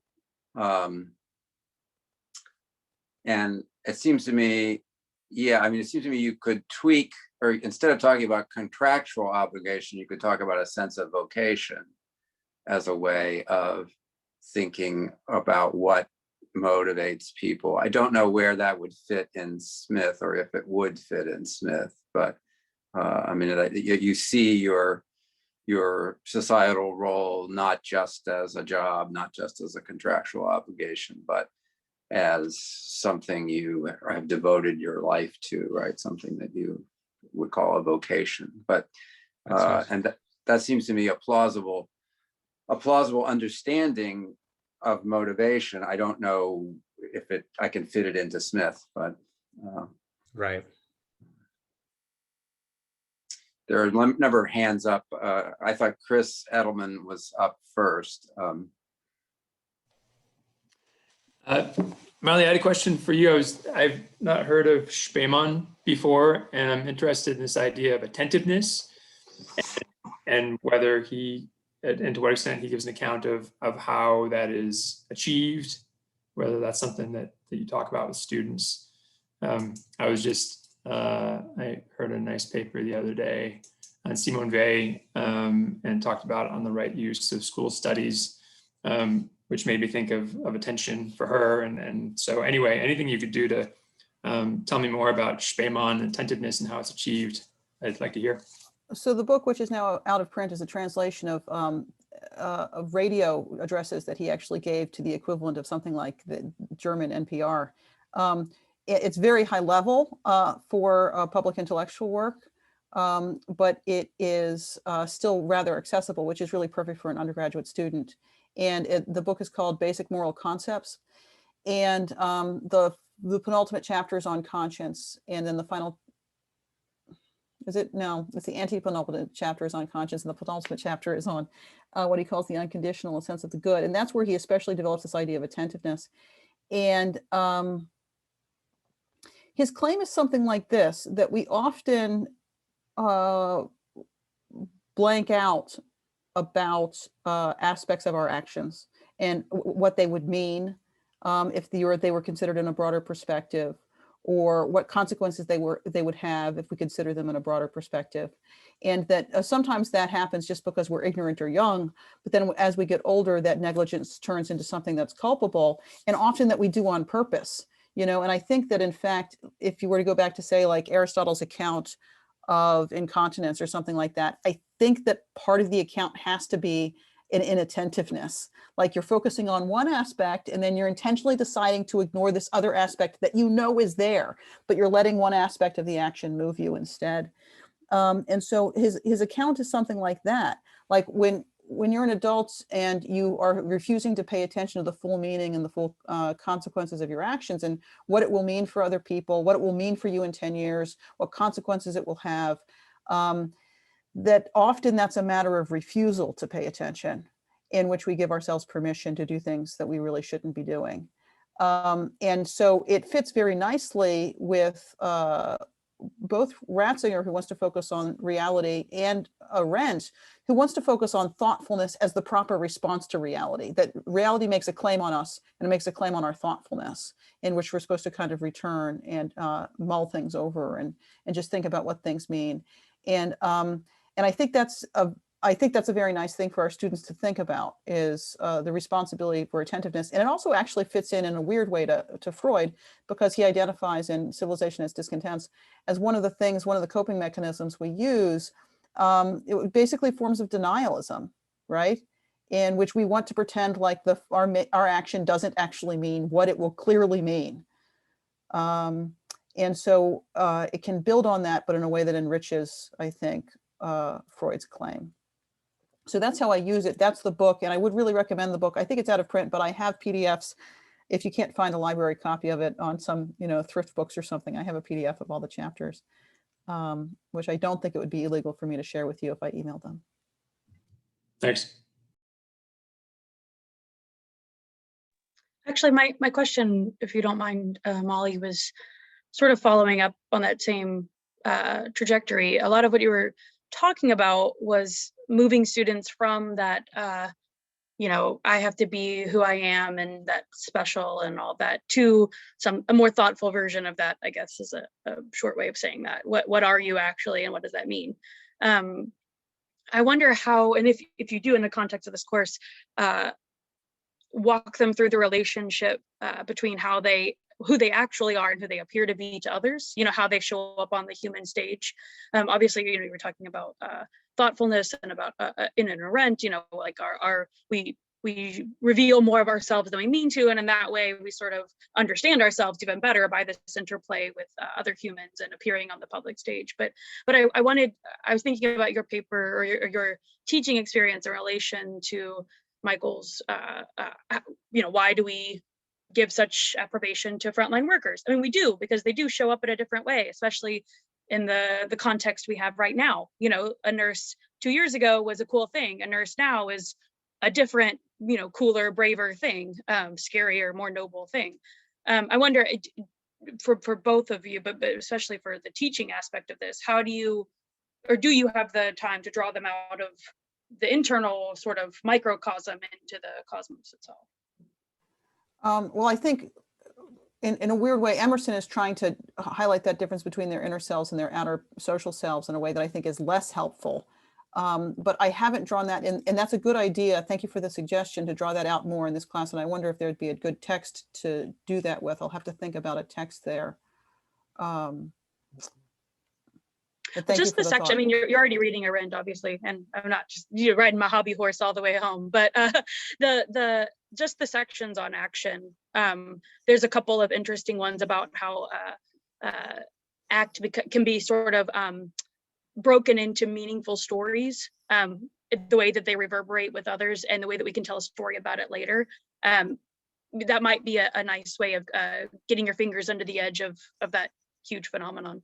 and it seems to me, yeah, I mean, it seems to me you could tweak, or instead of talking about contractual obligation, you could talk about a sense of vocation as a way of thinking about what motivates people. I don't know where that would fit in Smith, or if it would fit in Smith, but I mean, you see your societal role not just as a job, not just as a contractual obligation, but as something you have devoted your life to, right? Something that you would call a vocation. But and that seems to me a plausible understanding of motivation. I don't know if I can fit it into Smith, but Right. there are a number of hands up. I thought Chris Edelman was up first. Marley, I had a question for you. I've not heard of Spemann before, and I'm interested in this idea of attentiveness and whether and to what extent he gives an account of how that is achieved, whether that's something that you talk about with students. I heard a nice paper the other day on Simone Weil, and talked about on the right use of school studies, which made me think of attention for her. And so anyway, anything you could do to tell me more about Spemann, attentiveness, and how it's achieved, I'd like to hear. So the book, which is now out of print, is a translation of radio addresses that he actually gave to the equivalent of something like the German NPR. It's very high level for public intellectual work, but it is still rather accessible, which is really perfect for an undergraduate student. And the book is called Basic Moral Concepts. And the penultimate chapter is on conscience. And then the final, it's the anti-penultimate chapter is on conscience, and the penultimate chapter is on what he calls the unconditional sense of the good. And that's where he especially develops this idea of attentiveness. And his claim is something like this, that we often blank out about aspects of our actions and what they would mean if they were considered in a broader perspective, or what consequences they would have if we consider them in a broader perspective. And that sometimes that happens just because we're ignorant or young, but then as we get older, that negligence turns into something that's culpable, and often that we do on purpose. And I think that in fact, if you were to go back to say like Aristotle's account of incontinence or something like that, I think that part of the account has to be an inattentiveness. Like you're focusing on one aspect and then you're intentionally deciding to ignore this other aspect that is there, but you're letting one aspect of the action move you instead. And so his account is something like that. Like when you're an adult and you are refusing to pay attention to the full meaning and the full consequences of your actions and what it will mean for other people, what it will mean for you in 10 years, what consequences it will have, that often that's a matter of refusal to pay attention, in which we give ourselves permission to do things that we really shouldn't be doing. And so it fits very nicely with both Ratzinger, who wants to focus on reality, and Arendt, who wants to focus on thoughtfulness as the proper response to reality, that reality makes a claim on us and it makes a claim on our thoughtfulness, in which we're supposed to kind of return and mull things over and just think about what things mean. And I think that's a very nice thing for our students to think about, is the responsibility for attentiveness. And it also actually fits in a weird way to Freud, because he identifies in Civilization as Discontents as one of the coping mechanisms we use, basically forms of denialism, right? In which we want to pretend like our action doesn't actually mean what it will clearly mean. And so it can build on that, but in a way that enriches, I think, Freud's claim. So that's how I use it. That's the book. And I would really recommend the book. I think it's out of print, but I have PDFs. If you can't find a library copy of it on some, thrift books or something, I have a PDF of all the chapters. which I don't think it would be illegal for me to share with you if I emailed them. Thanks. Actually, my question, if you don't mind, Molly, was sort of following up on that same trajectory. A lot of what you were talking about was moving students from that, you know, I have to be who I am and that special and all that, to a more thoughtful version of that, I guess, is a short way of saying that. What are you actually, and what does that mean? I wonder how, and if you do in the context of this course, walk them through the relationship between who they actually are and who they appear to be to others, you know, how they show up on the human stage. Obviously, you know, you were talking about thoughtfulness and about in an rent, you know, like we reveal more of ourselves than we mean to, and in that way we sort of understand ourselves even better by this interplay with other humans and appearing on the public stage. But I was thinking about your paper or your teaching experience in relation to Michael's, you know, why do we give such approbation to frontline workers? I mean, we do, because they do show up in a different way, especially in the context we have right now. You know, a nurse 2 years ago was a cool thing. A nurse now is a different, you know, cooler, braver thing, scarier, more noble thing. I wonder, for both of you, but especially for the teaching aspect of this, how do you, or do you have the time to draw them out of the internal sort of microcosm into the cosmos itself? Well, I think in a weird way, Emerson is trying to highlight that difference between their inner selves and their outer social selves in a way that I think is less helpful. But I haven't drawn that in, and that's a good idea. Thank you for the suggestion to draw that out more in this class. And I wonder if there'd be a good text to do that with. I'll have to think about a text there. Just the section, I mean, you're already reading a Rend, obviously, and I'm not just riding my hobby horse all the way home, but just the sections on action. There's a couple of interesting ones about how ACT can be sort of broken into meaningful stories, the way that they reverberate with others and the way that we can tell a story about it later. That might be a nice way of getting your fingers under the edge of that huge phenomenon.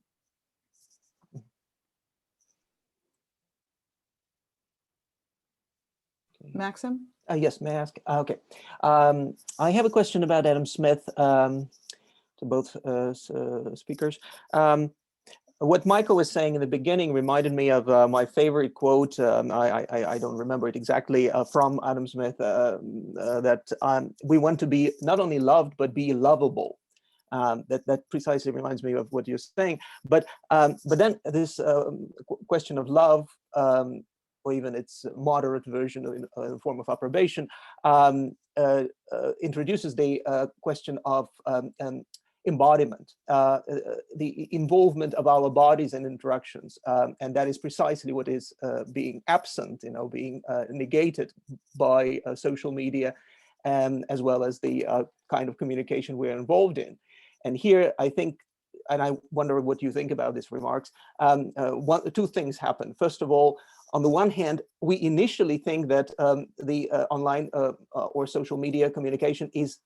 Maxim? Yes, may I ask? Okay. I have a question about Adam Smith to both speakers. What Michael was saying in the beginning reminded me of my favorite quote. I don't remember it exactly, from Adam Smith, that we want to be not only loved, but be lovable. That precisely reminds me of what you're saying. But then this question of love, or even its moderate version in a form of approbation, introduces the question of embodiment, the involvement of our bodies and interactions. And that is precisely what is being absent, being negated by social media, as well as the kind of communication we're involved in. And here, I think, and I wonder what you think about these remarks, two things happen. First of all, on the one hand, we initially think that the online or social media communication is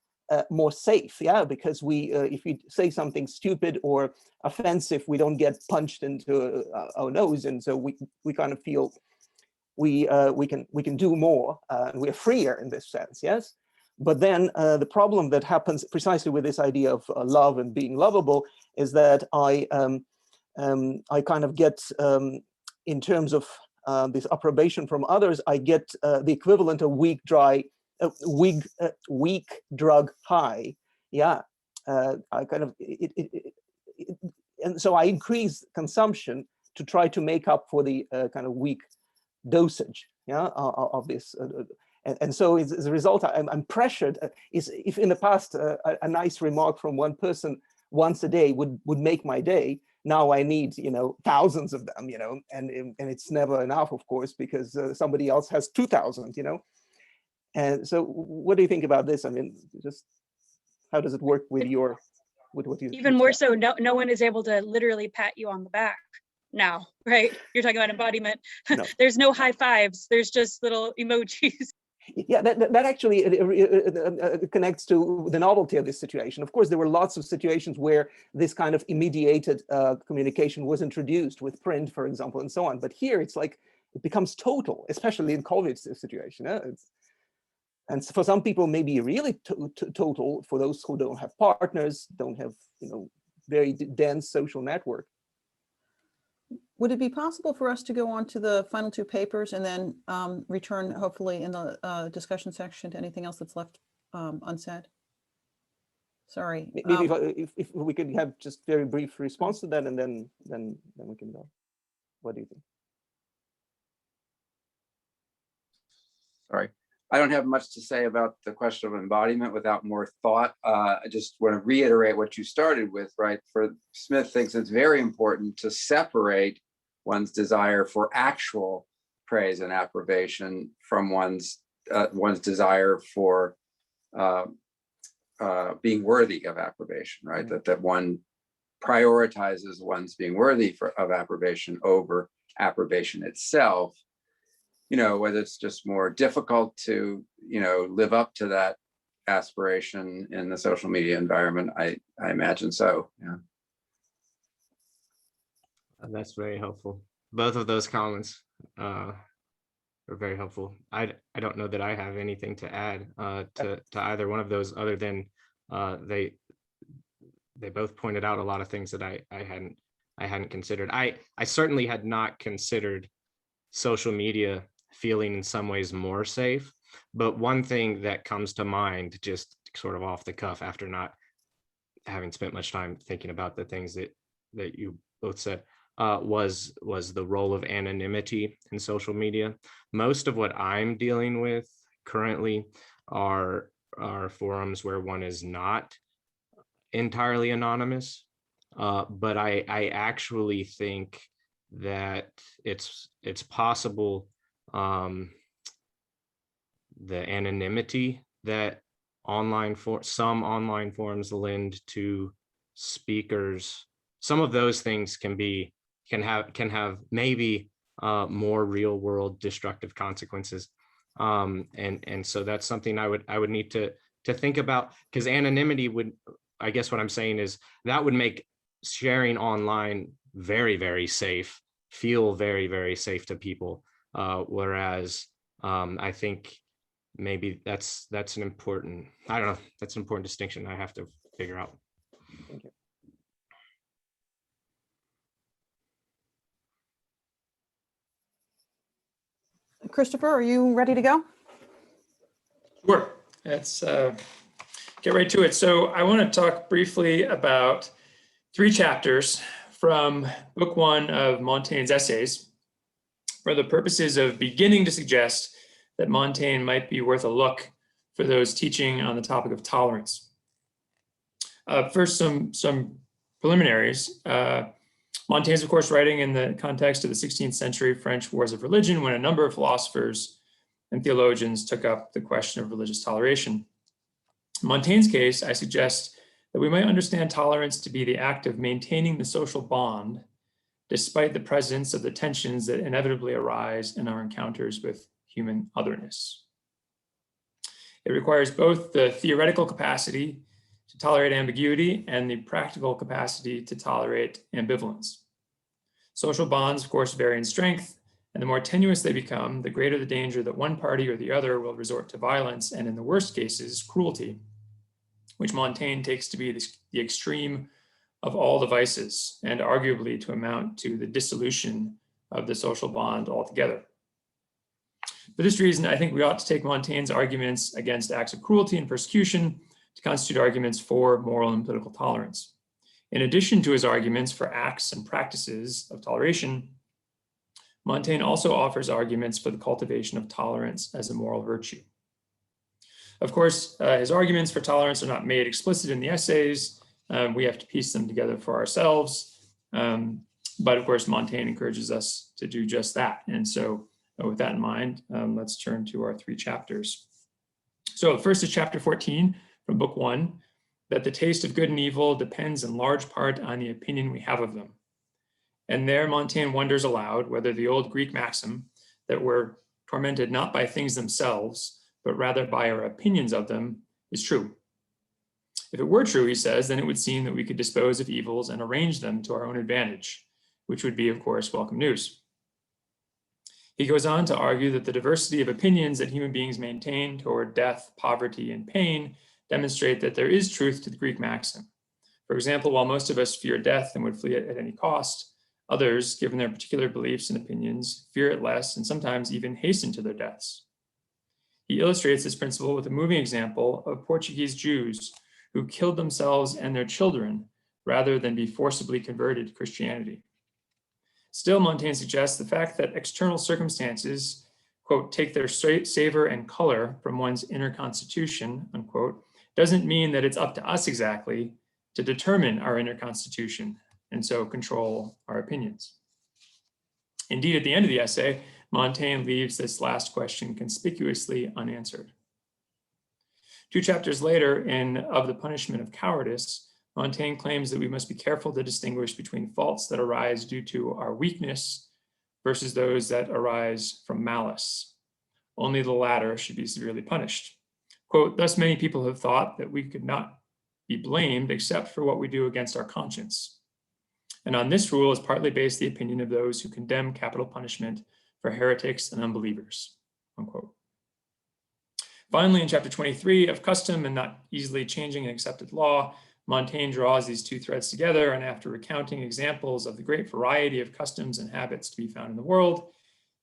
more safe, because if we say something stupid or offensive, we don't get punched into our nose, and so we kind of feel we can do more, and we're freer in this sense, yes. But then the problem that happens precisely with this idea of love and being lovable is that I kind of get, in terms of this approbation from others, I get the equivalent of weak drug high. Yeah, I kind of and so I increase consumption to try to make up for the kind of weak dosage, of this. And so as a result, I'm pressured. If in the past a nice remark from one person once a day would make my day, now I need thousands of them, and it's never enough, of course, because somebody else has 2,000, And so, what do you think about this? I mean, just how does it work with what you even more so? No one is able to literally pat you on the back now, right? You're talking about embodiment. No. There's no high fives. There's just little emojis. Yeah, that actually connects to the novelty of this situation. Of course, there were lots of situations where this kind of immediated communication was introduced with print, for example, and so on. But here it's like it becomes total, especially in COVID situation. And for some people, maybe really total. For those who don't have partners, don't have very dense social network. Would it be possible for us to go on to the final two papers and then return, hopefully, in the discussion section to anything else that's left unsaid? Sorry. Maybe if we could have just very brief response to that, and then we can go. What do you think? Sorry, I don't have much to say about the question of embodiment without more thought. I just want to reiterate what you started with, right? For Smith thinks it's very important to separate one's desire for actual praise and approbation from one's desire for being worthy of approbation, right? That one prioritizes one's being worthy of approbation over approbation itself. Whether it's just more difficult to, live up to that aspiration in the social media environment, I imagine so, yeah. That's very helpful. Both of those comments are very helpful. I don't know that I have anything to add to either one of those, other than they both pointed out a lot of things that I hadn't considered. I certainly had not considered social media feeling in some ways more safe, but one thing that comes to mind, just sort of off the cuff, after not having spent much time thinking about the things that you both said, was the role of anonymity in social media. Most of what I'm dealing with currently are forums where one is not entirely anonymous, but I actually think that it's possible the anonymity that some online forums lend to speakers, some of those things can have maybe more real world destructive consequences, and so that's something I would need to think about, because anonymity would, I guess what I'm saying is that would make sharing online very, very safe, feel very, very safe to people, whereas I think maybe that's an important, I don't know, that's an important distinction I have to figure out. Thank you. Christopher, are you ready to go? Sure. Let's get right to it. So I want to talk briefly about 3 chapters from book 1 of Montaigne's essays, for the purposes of beginning to suggest that Montaigne might be worth a look for those teaching on the topic of tolerance. First, some preliminaries. Montaigne's, of course, writing in the context of the 16th century French wars of religion, when a number of philosophers and theologians took up the question of religious toleration. In Montaigne's case, I suggest that we might understand tolerance to be the act of maintaining the social bond despite the presence of the tensions that inevitably arise in our encounters with human otherness. It requires both the theoretical capacity to tolerate ambiguity and the practical capacity to tolerate ambivalence. Social bonds, of course, vary in strength, and the more tenuous they become, the greater the danger that one party or the other will resort to violence, and in the worst cases, cruelty, which Montaigne takes to be the extreme of all the vices, and arguably to amount to the dissolution of the social bond altogether. For this reason, I think we ought to take Montaigne's arguments against acts of cruelty and persecution to constitute arguments for moral and political tolerance. In addition to his arguments for acts and practices of toleration, Montaigne also offers arguments for the cultivation of tolerance as a moral virtue. Of course, his arguments for tolerance are not made explicit in the essays. We have to piece them together for ourselves. But of course, Montaigne encourages us to do just that. And so with that in mind, let's turn to our 3 chapters. So first is chapter 14 from book 1, that the taste of good and evil depends in large part on the opinion we have of them. And there Montaigne wonders aloud whether the old Greek maxim that we're tormented not by things themselves, but rather by our opinions of them, is true. If it were true, he says, then it would seem that we could dispose of evils and arrange them to our own advantage, which would be, of course, welcome news. He goes on to argue that the diversity of opinions that human beings maintain toward death, poverty, and pain demonstrate that there is truth to the Greek maxim. For example, while most of us fear death and would flee it at any cost, others, given their particular beliefs and opinions, fear it less and sometimes even hasten to their deaths. He illustrates this principle with a moving example of Portuguese Jews who killed themselves and their children rather than be forcibly converted to Christianity. Still, Montaigne suggests the fact that external circumstances, quote, take their savor and color from one's inner constitution, unquote, doesn't mean that it's up to us exactly to determine our inner constitution and so control our opinions. Indeed, at the end of the essay, Montaigne leaves this last question conspicuously unanswered. 2 chapters later, in Of the Punishment of Cowardice, Montaigne claims that we must be careful to distinguish between faults that arise due to our weakness versus those that arise from malice. Only the latter should be severely punished. Quote, thus many people have thought that we could not be blamed except for what we do against our conscience. And on this rule is partly based the opinion of those who condemn capital punishment for heretics and unbelievers, unquote. Finally, in chapter 23 of Custom and Not Easily Changing an Accepted Law, Montaigne draws these two threads together, and after recounting examples of the great variety of customs and habits to be found in the world,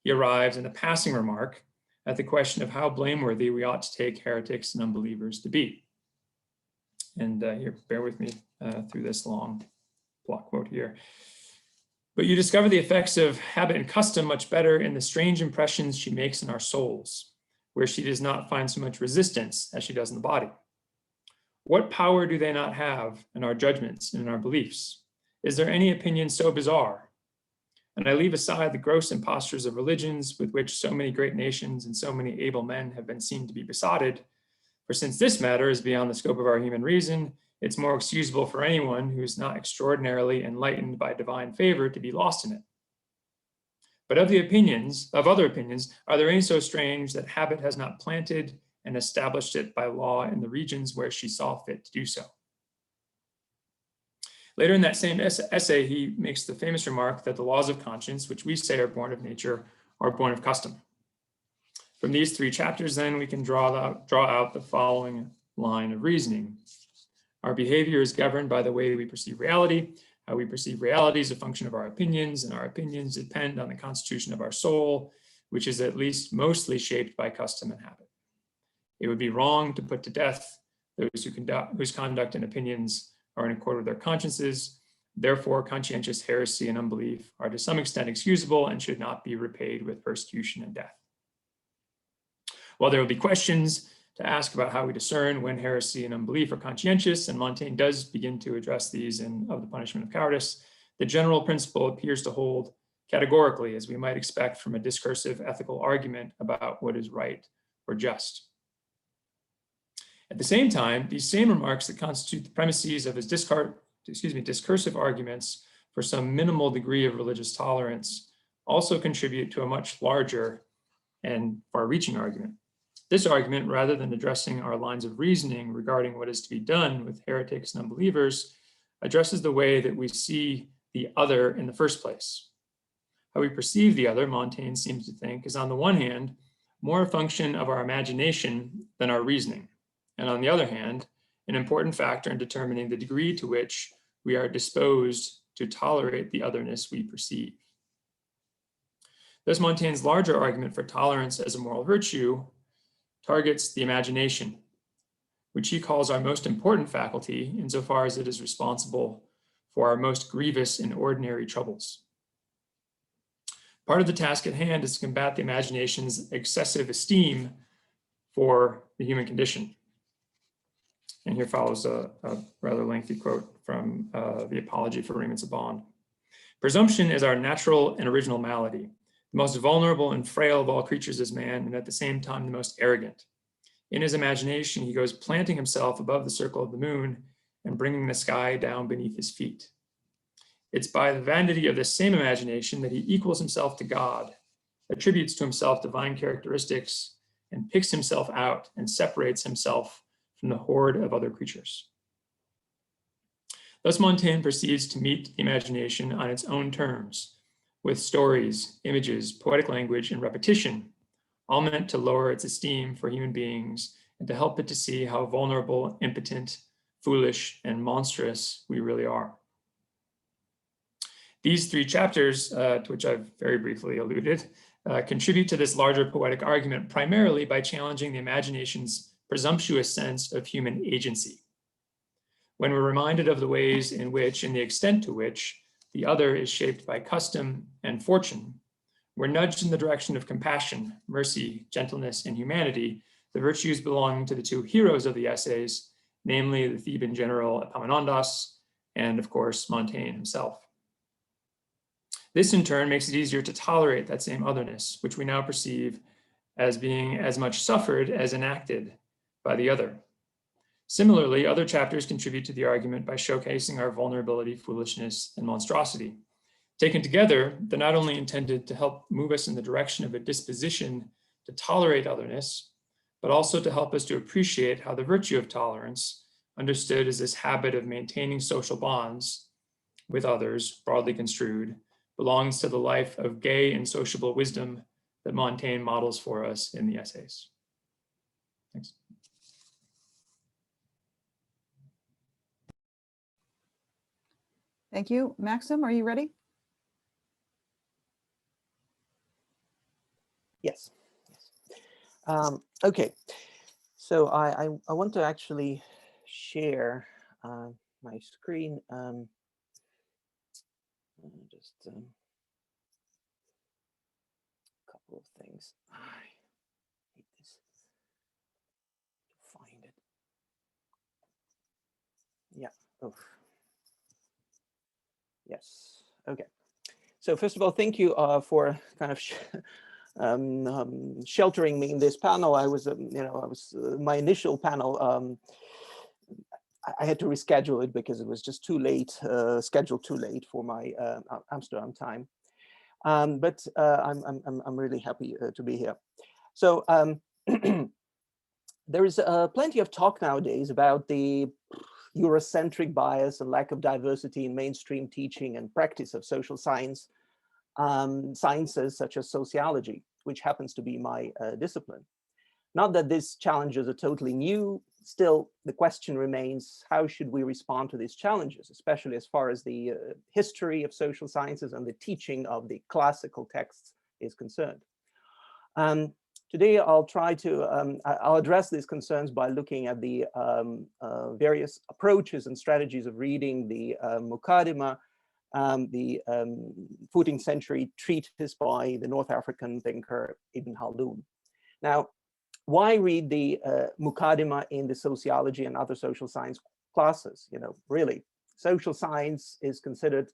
he arrives in a passing remark at the question of how blameworthy we ought to take heretics and unbelievers to be. And here, bear with me through this long block quote here. But you discover the effects of habit and custom much better in the strange impressions she makes in our souls, where she does not find so much resistance as she does in the body. What power do they not have in our judgments and in our beliefs? Is there any opinion so bizarre? And I leave aside the gross impostures of religions with which so many great nations and so many able men have been seen to be besotted. For since this matter is beyond the scope of our human reason, it's more excusable for anyone who is not extraordinarily enlightened by divine favor to be lost in it. But of other opinions, are there any so strange that habit has not planted and established it by law in the regions where she saw fit to do so? Later in that same essay, he makes the famous remark that the laws of conscience, which we say are born of nature, are born of custom. From these 3 chapters, then, we can draw out the following line of reasoning. Our behavior is governed by the way we perceive reality. How we perceive reality is a function of our opinions, and our opinions depend on the constitution of our soul, which is at least mostly shaped by custom and habit. It would be wrong to put to death those whose conduct and opinions are in accord with their consciences. Therefore, conscientious heresy and unbelief are to some extent excusable and should not be repaid with persecution and death. While there will be questions to ask about how we discern when heresy and unbelief are conscientious, and Montaigne does begin to address these in Of the Punishment of Cowardice, the general principle appears to hold categorically, as we might expect from a discursive ethical argument about what is right or just. At the same time, these same remarks that constitute the premises of his discursive arguments for some minimal degree of religious tolerance also contribute to a much larger and far-reaching argument. This argument, rather than addressing our lines of reasoning regarding what is to be done with heretics and unbelievers, addresses the way that we see the other in the first place. How we perceive the other, Montaigne seems to think, is on the one hand, more a function of our imagination than our reasoning. And on the other hand, an important factor in determining the degree to which we are disposed to tolerate the otherness we perceive. Thus, Montaigne's larger argument for tolerance as a moral virtue targets the imagination, which he calls our most important faculty insofar as it is responsible for our most grievous and ordinary troubles. Part of the task at hand is to combat the imagination's excessive esteem for the human condition. And here follows a rather lengthy quote from the Apology for Raymond's Bond. Presumption is our natural and original malady. The most vulnerable and frail of all creatures is man, and at the same time the most arrogant. In his imagination, he goes planting himself above the circle of the moon and bringing the sky down beneath his feet. It's by the vanity of this same imagination that he equals himself to God, attributes to himself divine characteristics, and picks himself out and separates himself from the horde of other creatures. Thus, Montaigne proceeds to meet the imagination on its own terms, with stories, images, poetic language, and repetition, all meant to lower its esteem for human beings and to help it to see how vulnerable, impotent, foolish, and monstrous we really are. These 3 chapters, to which I've very briefly alluded, contribute to this larger poetic argument primarily by challenging the imagination's presumptuous sense of human agency. When we're reminded of the ways in which and the extent to which the other is shaped by custom and fortune, we're nudged in the direction of compassion, mercy, gentleness, and humanity, the virtues belonging to the 2 heroes of the essays, namely the Theban general Epaminondas and, of course, Montaigne himself. This in turn makes it easier to tolerate that same otherness, which we now perceive as being as much suffered as enacted by the other. Similarly, other chapters contribute to the argument by showcasing our vulnerability, foolishness, and monstrosity. Taken together, they're not only intended to help move us in the direction of a disposition to tolerate otherness, but also to help us to appreciate how the virtue of tolerance, understood as this habit of maintaining social bonds with others, broadly construed, belongs to the life of gay and sociable wisdom that Montaigne models for us in the essays. Thanks. Thank you. Maxim, are you ready? Yes. Okay, so I want to actually share my screen. Just a couple of things. I hate this. Find it. Yeah. Oh. Yes. Okay. So first of all, thank you for kind of sheltering me in this panel. I was, my initial panel. I had to reschedule it because it was just too late, scheduled too late for my Amsterdam time. But I'm really happy to be here. So there is plenty of talk nowadays about the Eurocentric bias and lack of diversity in mainstream teaching and practice of social science, sciences such as sociology, which happens to be my discipline. Not that these challenges are totally new, still the question remains, how should we respond to these challenges, especially as far as the history of social sciences and the teaching of the classical texts is concerned. Today I'll try to, I'll address these concerns by looking at the various approaches and strategies of reading the Muqaddimah, the 14th century treatise by the North African thinker Ibn Khaldun. Now, why read the Muqaddimah in the sociology and other social science classes? You know, really, social science is considered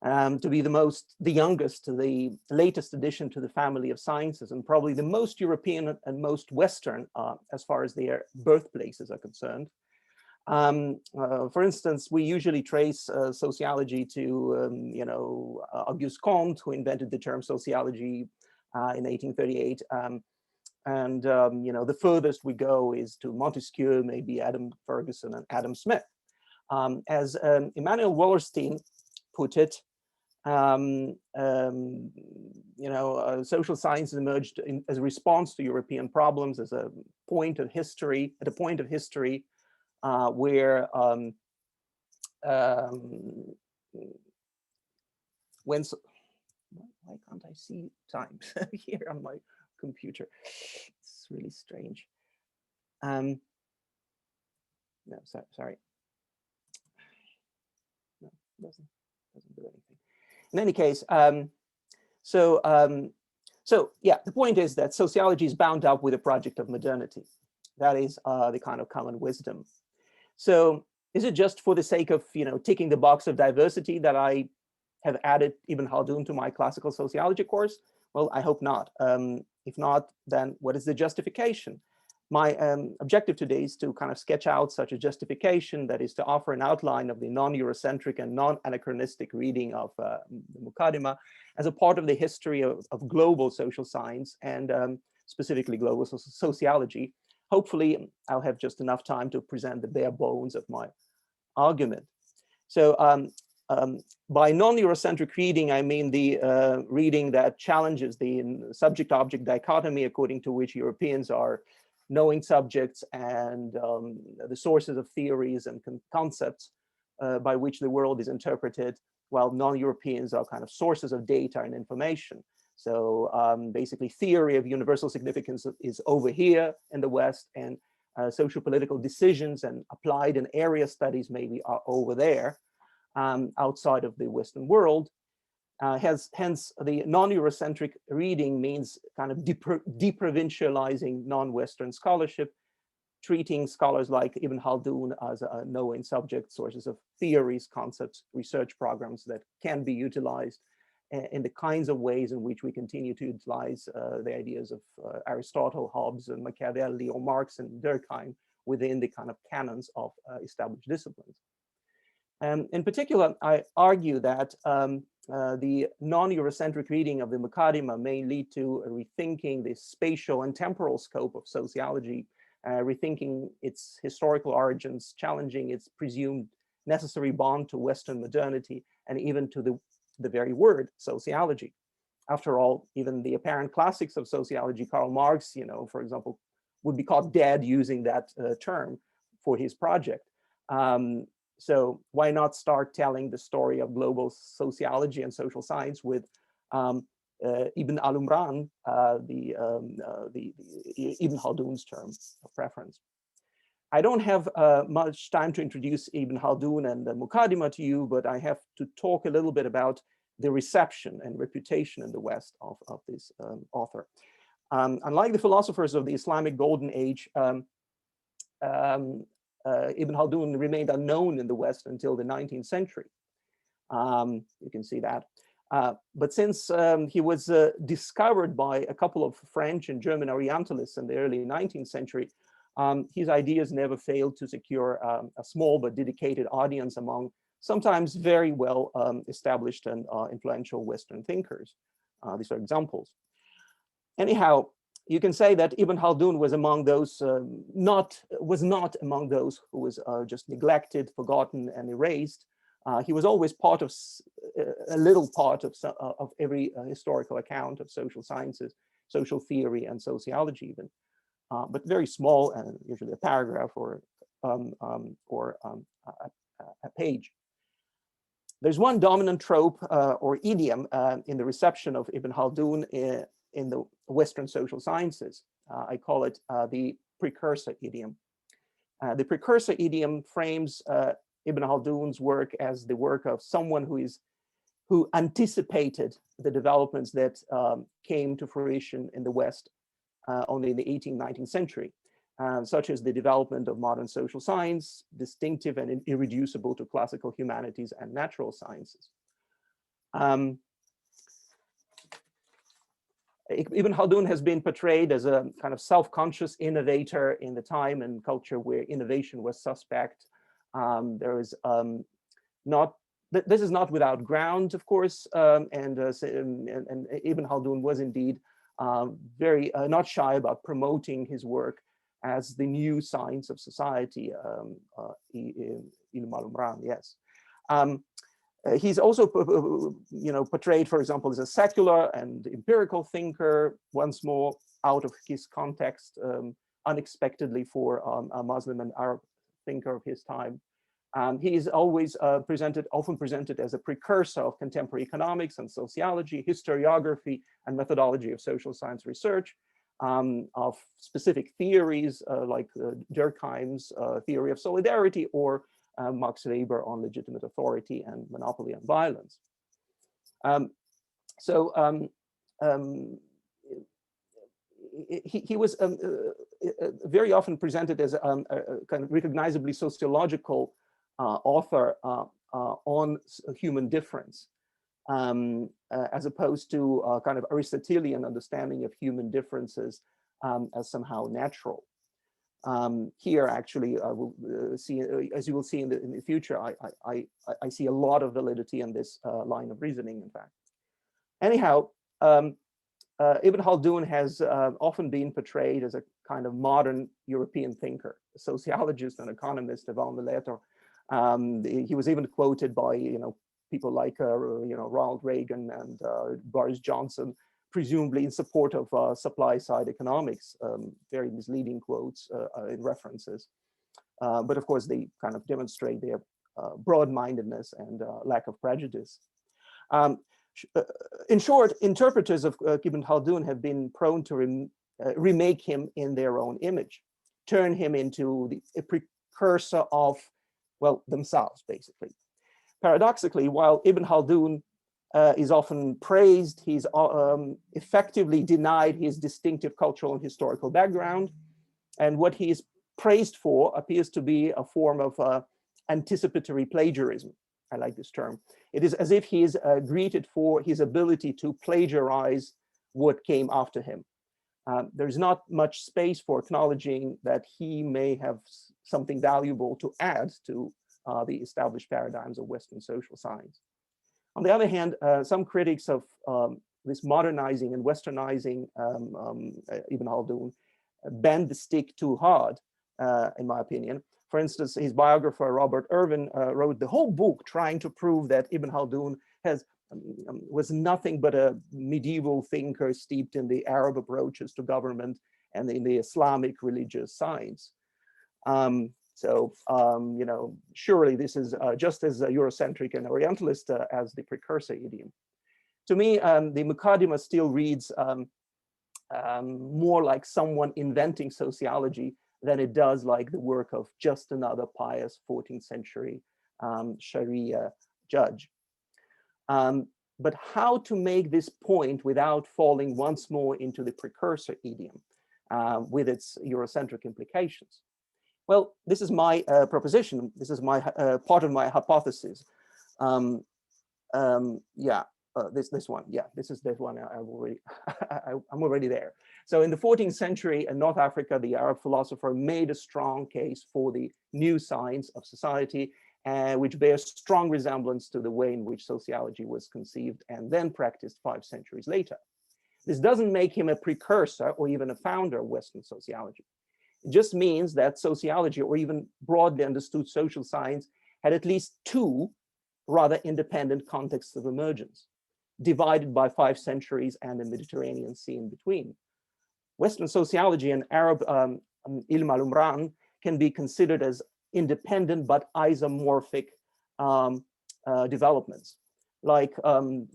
to be the youngest, the latest addition to the family of sciences, and probably the most European and most Western as far as their birthplaces are concerned. For instance, we usually trace sociology to, Auguste Comte, who invented the term sociology in 1838. The furthest we go is to Montesquieu, maybe Adam Ferguson and Adam Smith. As Emanuel Wallerstein put it, social sciences emerged as a response to European problems, as a point of history, at a point of history where why can't I see times here on my computer? It's really strange. No, sorry. No, doesn't do anything. In any case, so yeah, the point is that sociology is bound up with a project of modernity. That is the kind of common wisdom. So is it just for the sake of, ticking the box of diversity that I have added Ibn Khaldun to my classical sociology course? Well, I hope not. If not, then what is the justification? My objective today is to kind of sketch out such a justification, that is to offer an outline of the non-Eurocentric and non-anachronistic reading of the Muqaddimah as a part of the history of global social science, and specifically global sociology. Hopefully, I'll have just enough time to present the bare bones of my argument. So by non-Eurocentric reading, I mean the reading that challenges the subject-object dichotomy according to which Europeans are knowing subjects and the sources of theories and concepts by which the world is interpreted, while non-Europeans are kind of sources of data and information. So basically theory of universal significance is over here in the West, and socio-political decisions and applied and area studies maybe are over there outside of the Western world. Hence, the non-Eurocentric reading means kind of deprovincializing non-Western scholarship, treating scholars like Ibn Khaldun as knowing subject, sources of theories, concepts, research programs that can be utilized in the kinds of ways in which we continue to utilize the ideas of Aristotle, Hobbes, and Machiavelli, or Marx and Durkheim within the kind of canons of established disciplines. In particular, I argue that the non-Eurocentric reading of the Muqaddimah may lead to rethinking the spatial and temporal scope of sociology, rethinking its historical origins, challenging its presumed necessary bond to Western modernity, and even to the very word sociology. After all, even the apparent classics of sociology, Karl Marx, for example, would be caught dead using that term for his project. So why not start telling the story of global sociology and social science with Ibn al-Umran, Ibn Khaldun's term of preference? I don't have much time to introduce Ibn Khaldun and the Muqaddimah to you, but I have to talk a little bit about the reception and reputation in the West of this author. Unlike the philosophers of the Islamic Golden Age, Ibn Khaldun remained unknown in the West until the 19th century. You can see that. But since he was discovered by a couple of French and German Orientalists in the early 19th century, his ideas never failed to secure a small but dedicated audience among sometimes very well established and influential Western thinkers. These are examples. Anyhow, you can say that Ibn Khaldun was among those, was not among those who was just neglected, forgotten, and erased. He was always part of a little part of every historical account of social sciences, social theory, and sociology even, but very small and usually a paragraph or a page. There's one dominant trope or idiom in the reception of Ibn Khaldun in the Western social sciences. I call it the precursor idiom. The precursor idiom frames Ibn Khaldun's work as the work of someone who anticipated the developments that came to fruition in the West only in the 18th, 19th century, such as the development of modern social science, distinctive and irreducible to classical humanities and natural sciences. Ibn Khaldun has been portrayed as a kind of self-conscious innovator in the time and culture where innovation was suspect. There is this is not without ground, of course, and Ibn Khaldun was indeed very not shy about promoting his work as the new science of society, Ilm al-Umran, yes. He's also, portrayed, for example, as a secular and empirical thinker, once more out of his context, unexpectedly for a Muslim and Arab thinker of his time. He is always often presented as a precursor of contemporary economics and sociology, historiography, and methodology of social science research, of specific theories like Durkheim's theory of solidarity or Max Weber on legitimate authority and monopoly and violence. He was very often presented as a kind of recognizably sociological author on human difference, as opposed to a kind of Aristotelian understanding of human differences as somehow natural. Here, actually, I will see, as you will see in the future, I see a lot of validity in this line of reasoning, in fact. Anyhow, Ibn Khaldun has often been portrayed as a kind of modern European thinker, a sociologist and economist avant the lettre. He was even quoted by people like Ronald Reagan and Boris Johnson, presumably in support of supply side economics. Very misleading quotes in references, but of course they kind of demonstrate their broad-mindedness and lack of prejudice. In short, interpreters of Ibn Khaldun have been prone to remake him in their own image, turn him into a precursor of, well, themselves, basically. Paradoxically, while Ibn Khaldun is often praised, he's effectively denied his distinctive cultural and historical background. And what he is praised for appears to be a form of anticipatory plagiarism. I like this term. It is as if he is greeted for his ability to plagiarize what came after him. There's not much space for acknowledging that he may have something valuable to add to the established paradigms of Western social science. On the other hand, some critics of this modernizing and westernizing Ibn Khaldun bend the stick too hard, in my opinion. For instance, his biographer, Robert Irwin, wrote the whole book trying to prove that Ibn Khaldun was nothing but a medieval thinker steeped in the Arab approaches to government and in the Islamic religious science. Surely this is just as Eurocentric and Orientalist as the precursor idiom. To me, the Muqaddimah still reads more like someone inventing sociology than it does like the work of just another pious 14th century Sharia judge. But how to make this point without falling once more into the precursor idiom with its Eurocentric implications? Well, this is my proposition. This is my part of my hypothesis. This one. Yeah, this is that one. I'm already there. So in the 14th century in North Africa, the Arab philosopher made a strong case for the new science of society, which bears strong resemblance to the way in which sociology was conceived and then practiced 5 centuries later. This doesn't make him a precursor or even a founder of Western sociology. It just means that sociology, or even broadly understood social science, had at least 2 rather independent contexts of emergence, divided by 5 centuries and the Mediterranean Sea in between. Western sociology and Arab ilm al-umran can be considered as independent but isomorphic developments. Like, an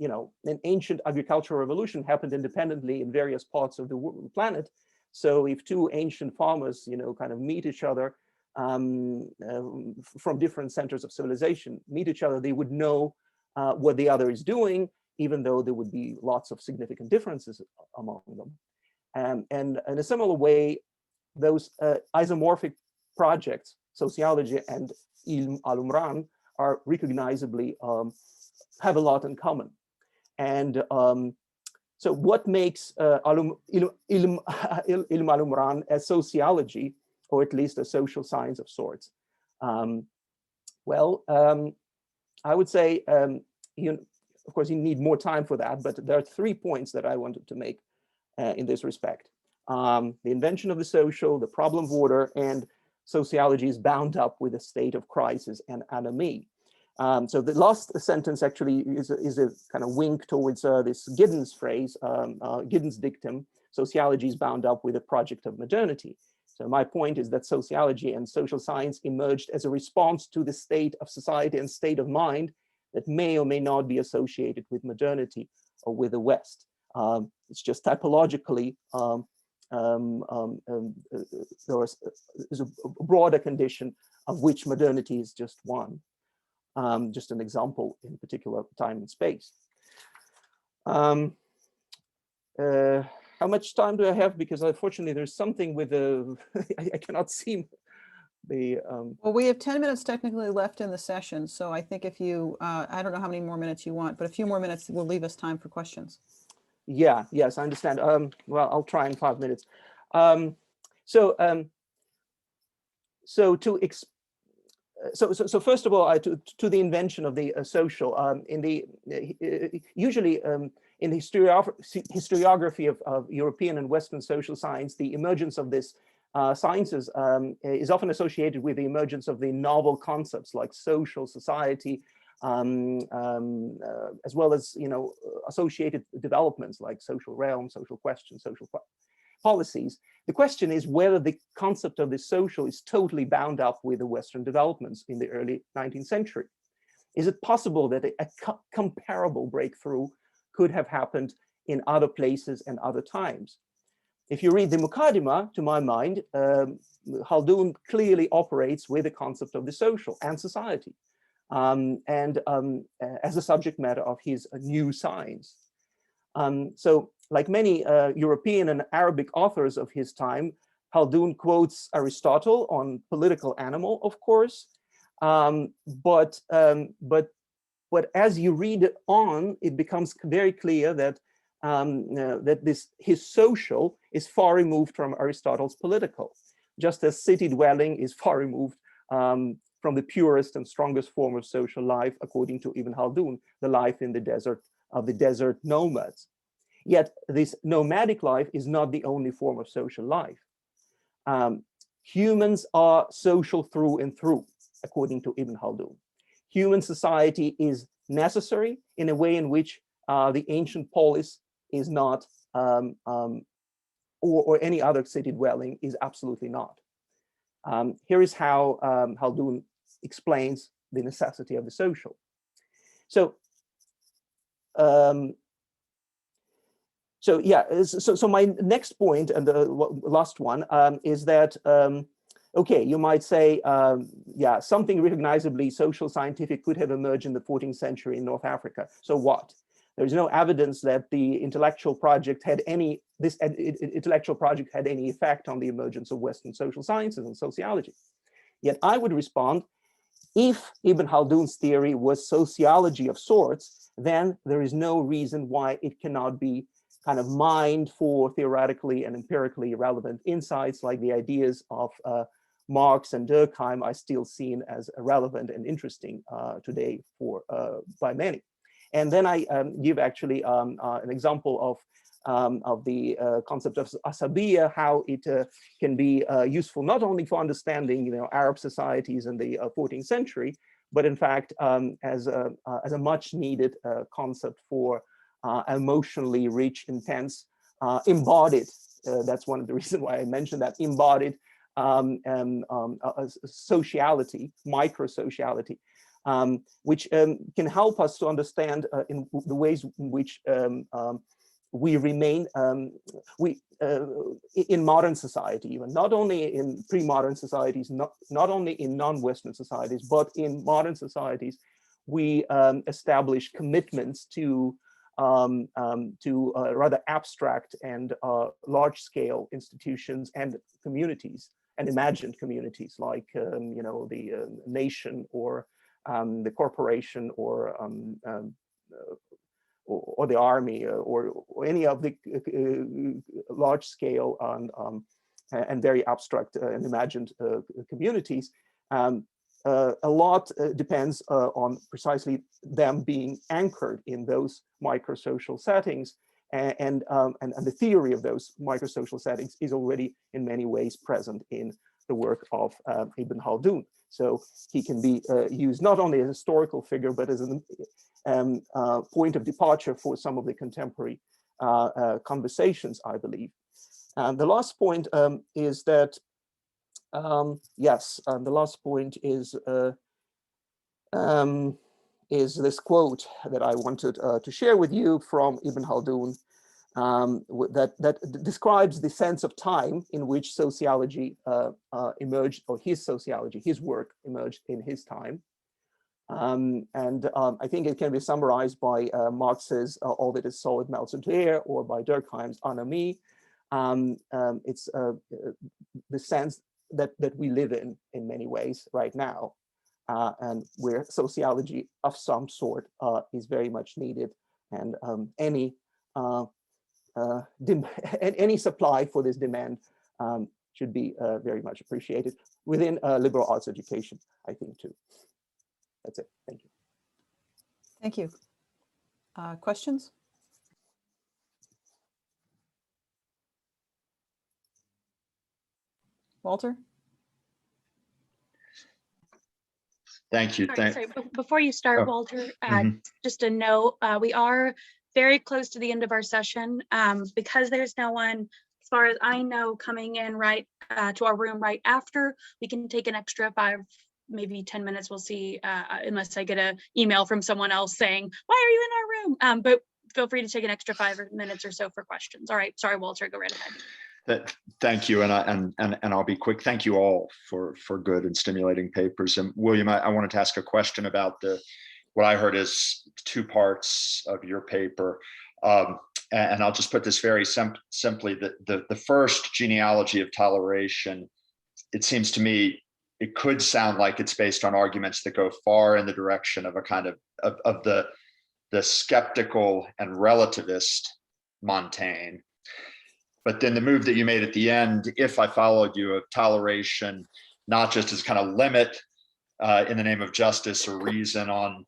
ancient agricultural revolution happened independently in various parts of the planet. So if 2 ancient farmers, kind of meet each other from different centers of civilization, meet each other, they would know what the other is doing, even though there would be lots of significant differences among them. And in a similar way, those isomorphic projects, sociology and ilm al-umran, are recognizably have a lot in common. And so what makes ilm al-umran a sociology, or at least a social science of sorts? I would say, of course, you need more time for that, but there are 3 points that I wanted to make in this respect. The invention of the social, the problem of order, and sociology is bound up with a state of crisis and anomie. So the last sentence actually is a kind of wink towards this Giddens phrase, Giddens dictum: sociology is bound up with a project of modernity. So my point is that sociology and social science emerged as a response to the state of society and state of mind that may or may not be associated with modernity or with the West. It's just typologically, there's a broader condition of which modernity is just one. Just an example in particular time and space. How much time do I have? Because unfortunately there's something with the, I cannot see the. Well, we have 10 minutes technically left in the session. So I think if you, I don't know how many more minutes you want, but a few more minutes will leave us time for questions. Yeah, yes, I understand. Well, I'll try in 5 minutes. So first of all, to the invention of the social, usually in the historiography of European and Western social science, the emergence of this sciences is often associated with the emergence of the novel concepts like social, society, as well as, associated developments like social realm, social questions, social policies. The question is whether the concept of the social is totally bound up with the Western developments in the early 19th century. Is it possible that a comparable breakthrough could have happened in other places and other times? If you read the Mukaddimah, to my mind, Khaldun clearly operates with the concept of the social and society, as a subject matter of his new science. So, like many European and Arabic authors of his time, Khaldun quotes Aristotle on political animal, of course, but as you read on, it becomes very clear that his social is far removed from Aristotle's political, just as city dwelling is far removed from the purest and strongest form of social life, according to Ibn Khaldun, the life in the desert of the desert nomads. Yet this nomadic life is not the only form of social life. Humans are social through and through, according to Ibn Khaldun. Human society is necessary in a way in which the ancient polis is not, or any other city dwelling is absolutely not. Here is how Khaldun explains the necessity of the social. So, so my next point, and the last one, is that, okay, you might say, yeah, something recognizably social scientific could have emerged in the 14th century in North Africa. So what? There's no evidence that the intellectual project had any effect on the emergence of Western social sciences and sociology. Yet I would respond, if Ibn Khaldun's theory was sociology of sorts, then there is no reason why it cannot be kind of mined for theoretically and empirically relevant insights, like the ideas of Marx and Durkheim are still seen as relevant and interesting today by many. And then I give actually an example of the concept of asabiya, how it can be useful not only for understanding, Arab societies in the 14th century, but in fact as a much needed concept for emotionally rich, intense, embodied. That's one of the reasons why I mentioned that, embodied sociality, micro-sociality, which can help us to understand in the ways in which we remain in modern society, even not only in pre-modern societies, not only in non-Western societies, but in modern societies, we establish commitments to rather abstract and large-scale institutions and communities, and imagined communities like the nation or the corporation or the army or any of the large-scale and very abstract and imagined communities. A lot depends on precisely them being anchored in those micro-social settings, and the theory of those micro-social settings is already in many ways present in the work of Ibn Khaldun. So he can be used not only as a historical figure, but as a point of departure for some of the contemporary conversations, I believe. The last point is that, the last point is this quote that I wanted to share with you from Ibn Khaldun, that describes the sense of time in which sociology emerged, or his work emerged in his time. I think it can be summarized by Marx's All That Is Solid Melts into Air, or by Durkheim's Anomie. It's the sense that we live in many ways right now, and where sociology of some sort is very much needed, and any supply for this demand should be very much appreciated within liberal arts education, I think, too. That's it. Thank you. Thank you. Questions? Walter? Thank you. Sorry, before you start, Oh, Walter, mhm. just a note, we are very close to the end of our session. Because there's no one, as far as I know, coming in right to our room right after, we can take an extra 5, maybe 10 minutes. We'll see, unless I get an email from someone else saying, why are you in our room? But feel free to take an extra 5 minutes or so for questions. All right, sorry, Walter, go right ahead. Thank you, and I'll be quick. Thank you all for good and stimulating papers. And William, I wanted to ask a question about what I heard is 2 parts of your paper, and I'll just put this very simply: the first genealogy of toleration. It seems to me it could sound like it's based on arguments that go far in the direction of a kind of the skeptical and relativist Montaigne. But then the move that you made at the end, if I followed you, of toleration, not just as kind of limit in the name of justice or reason on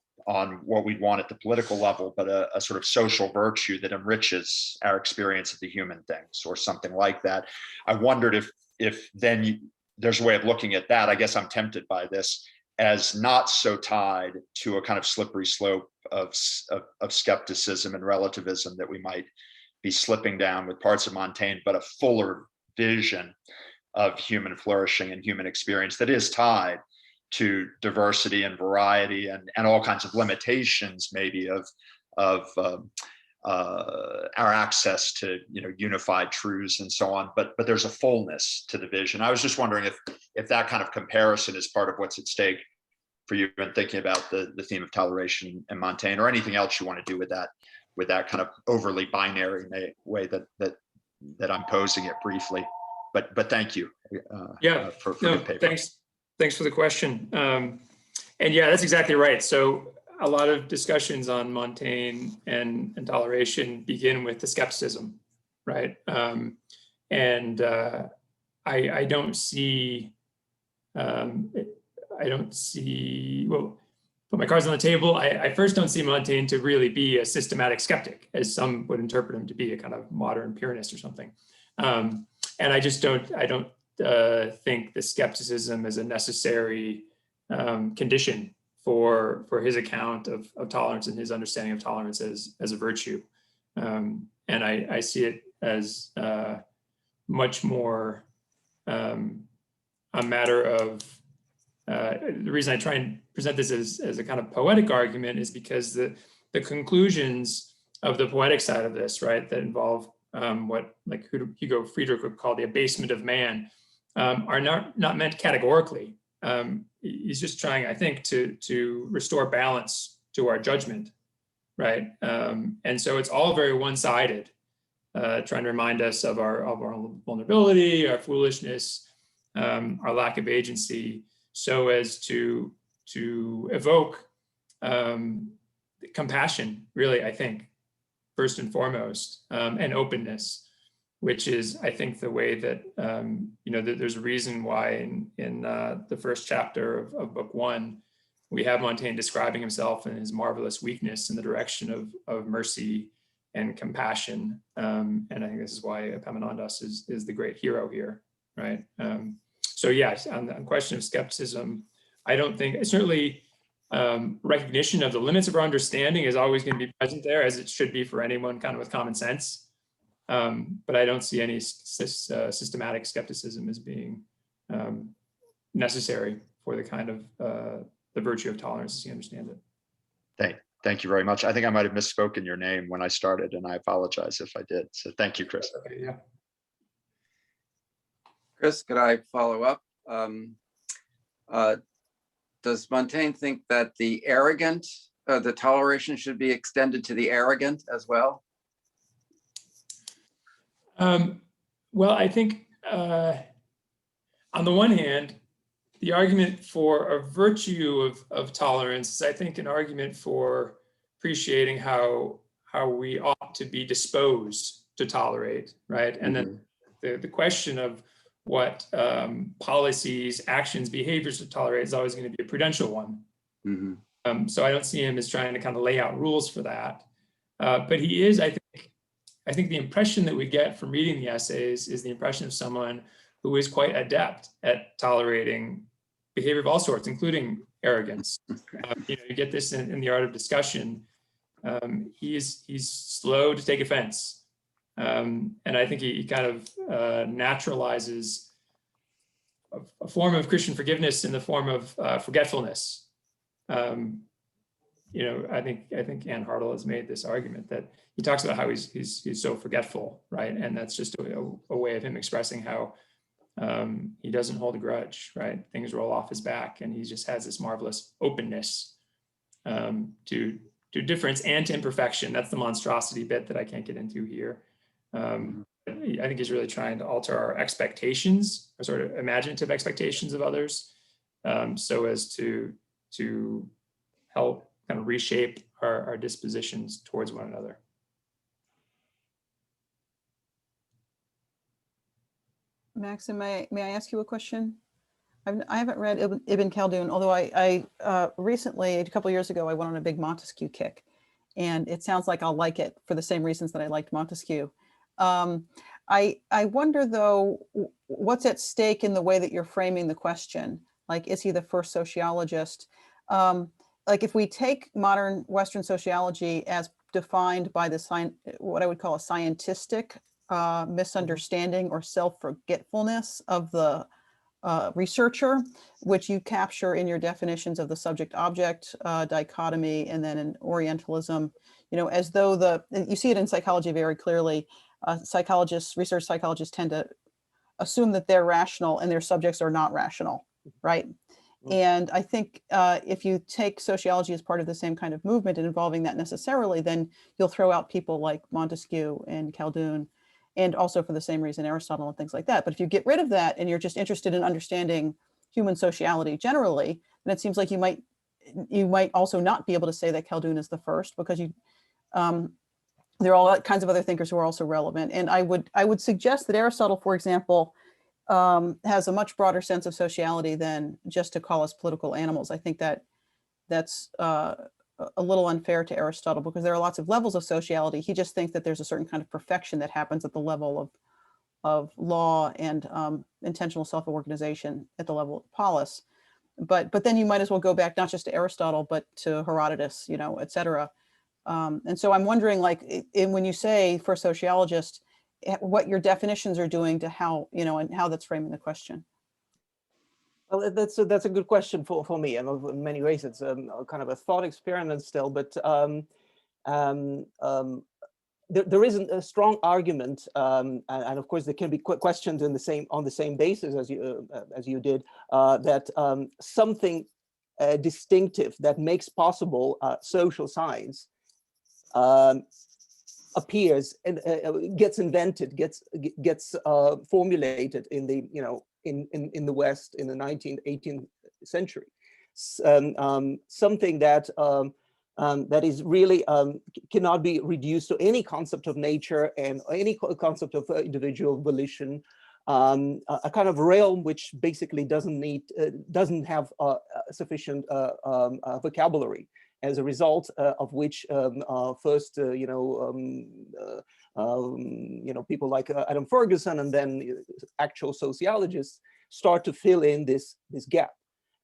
what we'd want at the political level, but a sort of social virtue that enriches our experience of the human things or something like that. I wondered if then there's a way of looking at that. I guess I'm tempted by this as not so tied to a kind of slippery slope of skepticism and relativism that we might be slipping down with parts of Montaigne, but a fuller vision of human flourishing and human experience that is tied to diversity and variety and all kinds of limitations, maybe of our access to unified truths and so on. But there's a fullness to the vision. I was just wondering if that kind of comparison is part of what's at stake for you in thinking about the theme of toleration and Montaigne, or anything else you want to do with that kind of overly binary way that I'm posing it briefly. But thank you. For good paper. Thanks for the question. And yeah, that's exactly right. So a lot of discussions on Montaigne and toleration begin with the skepticism, right? I don't see. Well, put my cards on the table. I first don't see Montaigne to really be a systematic skeptic, as some would interpret him to be, a kind of modern Pyrrhonist or something. And I just don't think the skepticism is a necessary condition for his account of tolerance and his understanding of tolerance as a virtue. And I see it as much more a matter of, the reason I try and present this as a kind of poetic argument is because the conclusions of the poetic side of this, right, that involve what like Hugo Friedrich would call the abasement of man, are not meant categorically. He's just trying, I think, to restore balance to our judgment, right? And so it's all very one-sided, trying to remind us of our vulnerability, our foolishness, our lack of agency, so as to evoke compassion, really, I think, first and foremost, and openness, which is, I think, the way that, there's a reason why in the first chapter of book 1, we have Montaigne describing himself and his marvelous weakness in the direction of mercy and compassion. And I think this is why Epaminondas is the great hero here, right? So yes, on the question of skepticism, I don't think, certainly recognition of the limits of our understanding is always going to be present there, as it should be for anyone kind of with common sense. But I don't see any systematic skepticism as being necessary for the kind of the virtue of tolerance as you understand it. Thank you very much. I think I might have misspoken your name when I started, and I apologize if I did. So thank you, Chris. Okay, yeah. Chris, could I follow up? Does Montaigne think that the arrogant, the toleration should be extended to the arrogant as well? Well, I think on the one hand, the argument for a virtue of tolerance is, I think, an argument for appreciating how we ought to be disposed to tolerate, right? And then the question of what policies, actions, behaviors to tolerate is always going to be a prudential one. So I don't see him as trying to kind of lay out rules for that. But he is, I think the impression that we get from reading the essays is the impression of someone who is quite adept at tolerating behavior of all sorts, including arrogance. You know, you get this in the art of discussion. He's slow to take offense. And I think he kind of naturalizes a form of Christian forgiveness in the form of forgetfulness. You know, I think Ann Hartle has made this argument that he talks about how he's so forgetful, right? And that's just a way of him expressing how he doesn't hold a grudge, right? Things roll off his back, and he just has this marvelous openness to difference and to imperfection. That's the monstrosity bit that I can't get into here. I think he's really trying to alter our expectations, or sort of imaginative expectations of others, so as to help kind of reshape our dispositions towards one another. Maxim, may I ask you a question? I haven't read Ibn Khaldun, although I recently, a couple of years ago, I went on a big Montesquieu kick, and it sounds like I'll like it for the same reasons that I liked Montesquieu. I wonder though, what's at stake in the way that you're framing the question? Like, is he the first sociologist? Like, if we take modern Western sociology as defined by the what I would call a scientistic misunderstanding or self-forgetfulness of the researcher, which you capture in your definitions of the subject-object dichotomy, and then in Orientalism, you know, as though you see it in psychology very clearly. Research psychologists tend to assume that they're rational and their subjects are not rational, right? And I think if you take sociology as part of the same kind of movement and involving that necessarily, then you'll throw out people like Montesquieu and Khaldun, and also for the same reason Aristotle and things like that. But if you get rid of that and you're just interested in understanding human sociality generally, then it seems like you might also not be able to say that Khaldun is the first, because there are all kinds of other thinkers who are also relevant. And I would suggest that Aristotle, for example, has a much broader sense of sociality than just to call us political animals. I think that's a little unfair to Aristotle, because there are lots of levels of sociality. He just thinks that there's a certain kind of perfection that happens at the level of law and intentional self-organization at the level of polis. But then you might as well go back not just to Aristotle, but to Herodotus, you know, et cetera. And so I'm wondering, like, when you say for a sociologist, what your definitions are doing to how, you know, and how that's framing the question. Well, that's a good question for me, and in many ways it's kind of a thought experiment still. But there isn't a strong argument, and of course there can be questioned on the same basis as you did, that something distinctive that makes possible social science appears and gets invented, gets formulated in the, you know, in the West in the 19th, 18th century. Something that that is really cannot be reduced to any concept of nature and any concept of individual volition. A kind of realm which basically doesn't have sufficient vocabulary, as a result of which first people like Adam Ferguson and then actual sociologists start to fill in this gap.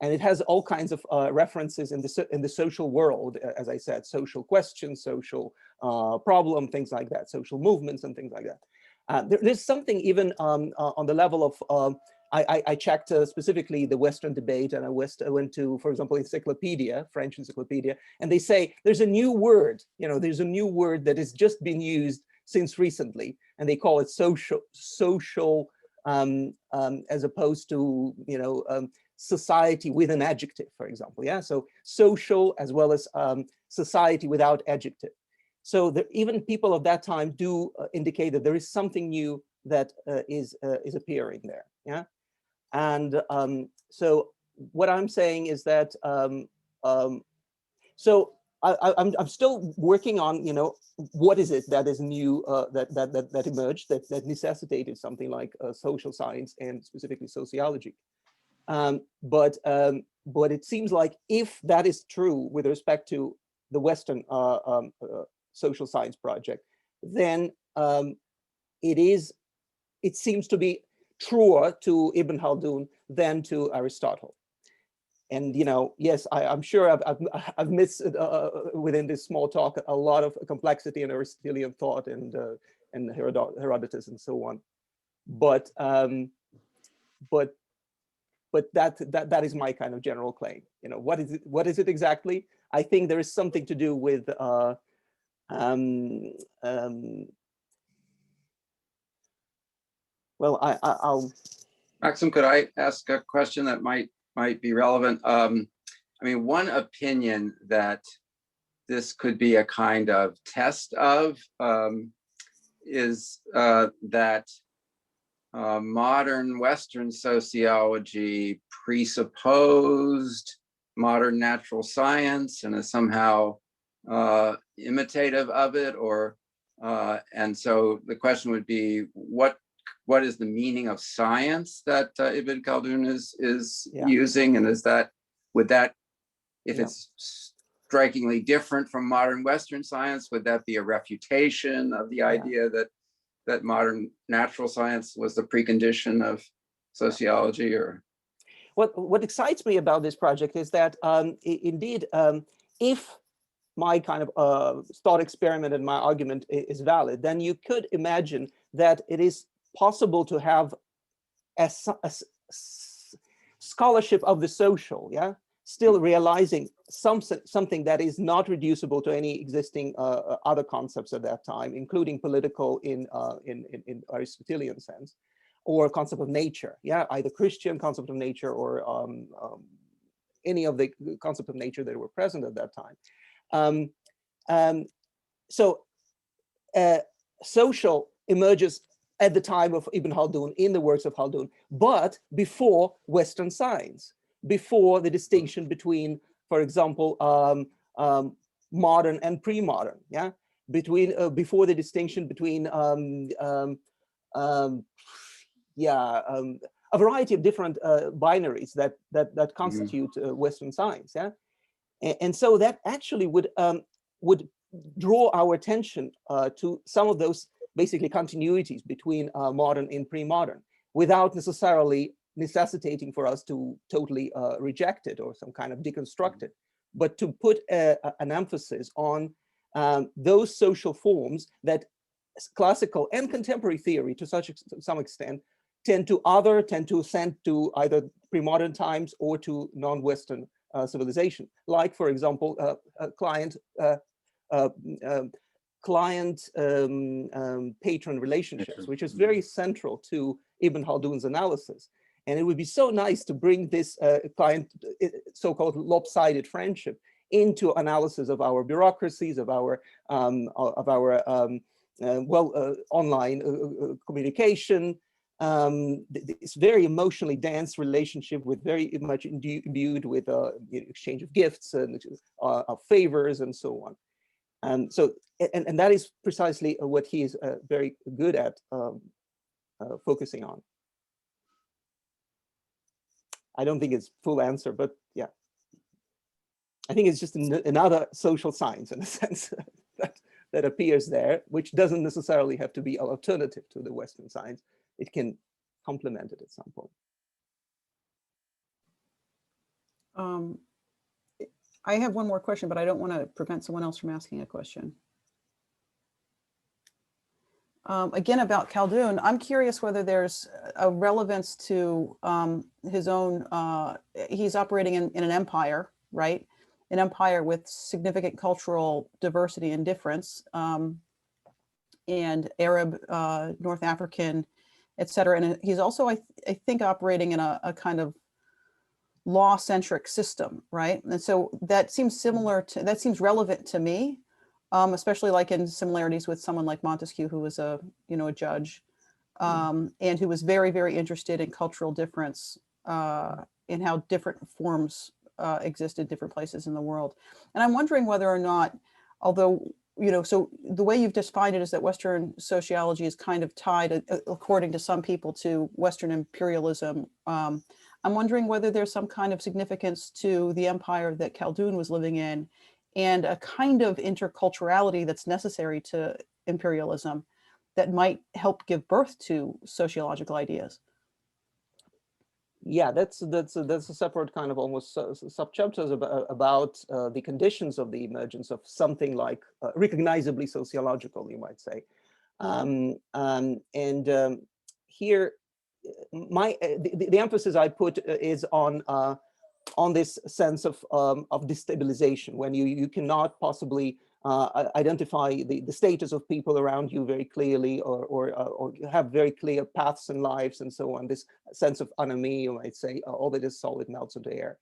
And it has all kinds of references in the social world, as I said, social questions, social problem, things like that, social movements and things like that. There's something even on the level of, I checked specifically the Western debate, and I went to, for example, encyclopedia, French encyclopedia, and they say there's a new word, there's a new word that has just been used since recently, and they call it social, as opposed to, society with an adjective, for example. Yeah, so social as well as society without adjective. So even people of that time do indicate that there is something new that is appearing there. Yeah, and so what I'm saying is that so I'm still working on what is it that is new that emerged that necessitated something like social science and specifically sociology. But it seems like if that is true with respect to the Western social science project, then it seems to be truer to Ibn Khaldun than to Aristotle. And yes, I'm sure I've missed within this small talk a lot of complexity in Aristotelian thought and Herodotus and so on. But that is my kind of general claim. What is it exactly? I think there is something to do with well, I'll. Maxim, could I ask a question that might be relevant? I mean, one opinion that this could be a kind of test of is that modern Western sociology presupposed modern natural science and is somehow imitative of it, and so the question would be, what is the meaning of science that Ibn Khaldun is using, and would that if it's strikingly different from modern Western science, would that be a refutation of the idea that modern natural science was the precondition of sociology? Or what excites me about this project is that indeed, if my kind of thought experiment and my argument is valid, then you could imagine that it is possible to have a scholarship of the social, still realizing something that is not reducible to any existing other concepts at that time, including political in Aristotelian sense, or concept of nature, either Christian concept of nature or any of the concept of nature that were present at that time. So social emerges at the time of Ibn Khaldun in the works of Khaldun, but before Western science, before the distinction between, for example, modern and pre-modern, before the distinction between a variety of different binaries that constitute Western science, and so that actually would draw our attention to some of those basically continuities between modern and pre-modern, without necessarily necessitating for us to totally reject it or some kind of deconstruct it, but to put an emphasis on those social forms that classical and contemporary theory, to some extent, tend to send to either pre-modern times or to non-Western civilization, like, for example, client-patron relationships, which is very central to Ibn Khaldun's analysis. And it would be so nice to bring this so-called lopsided friendship into analysis of our bureaucracies, of our online communication, this very emotionally dense relationship with very much imbued with exchange of gifts and of favors and so on. And so, and that is precisely what he is very good at focusing on. I don't think it's full answer, but yeah. I think it's just another social science in a sense that appears there, which doesn't necessarily have to be an alternative to the Western science. It can complement it at some point. I have one more question, but I don't want to prevent someone else from asking a question. Again, about Khaldun, I'm curious whether there's a relevance to his own, he's operating in an empire, right? An empire with significant cultural diversity and difference, and Arab, North African, et cetera. And he's also, I think, operating in a kind of law-centric system, right? And so that seems that seems relevant to me, especially like in similarities with someone like Montesquieu, who was a judge, and who was very, very interested in cultural difference, in how different forms exist in different places in the world. And I'm wondering whether or not, although, so the way you've defined it is that Western sociology is kind of tied, according to some people, to Western imperialism. I'm wondering whether there's some kind of significance to the empire that Khaldun was living in, and a kind of interculturality that's necessary to imperialism that might help give birth to sociological ideas. Yeah, that's a separate kind of almost subchapters about the conditions of the emergence of something like recognizably sociological, you might say. Here, the emphasis I put is on this sense of destabilization, when you cannot possibly identify the status of people around you very clearly, or have very clear paths in lives and so on. This sense of anomie, you might say, all that is solid melts into air.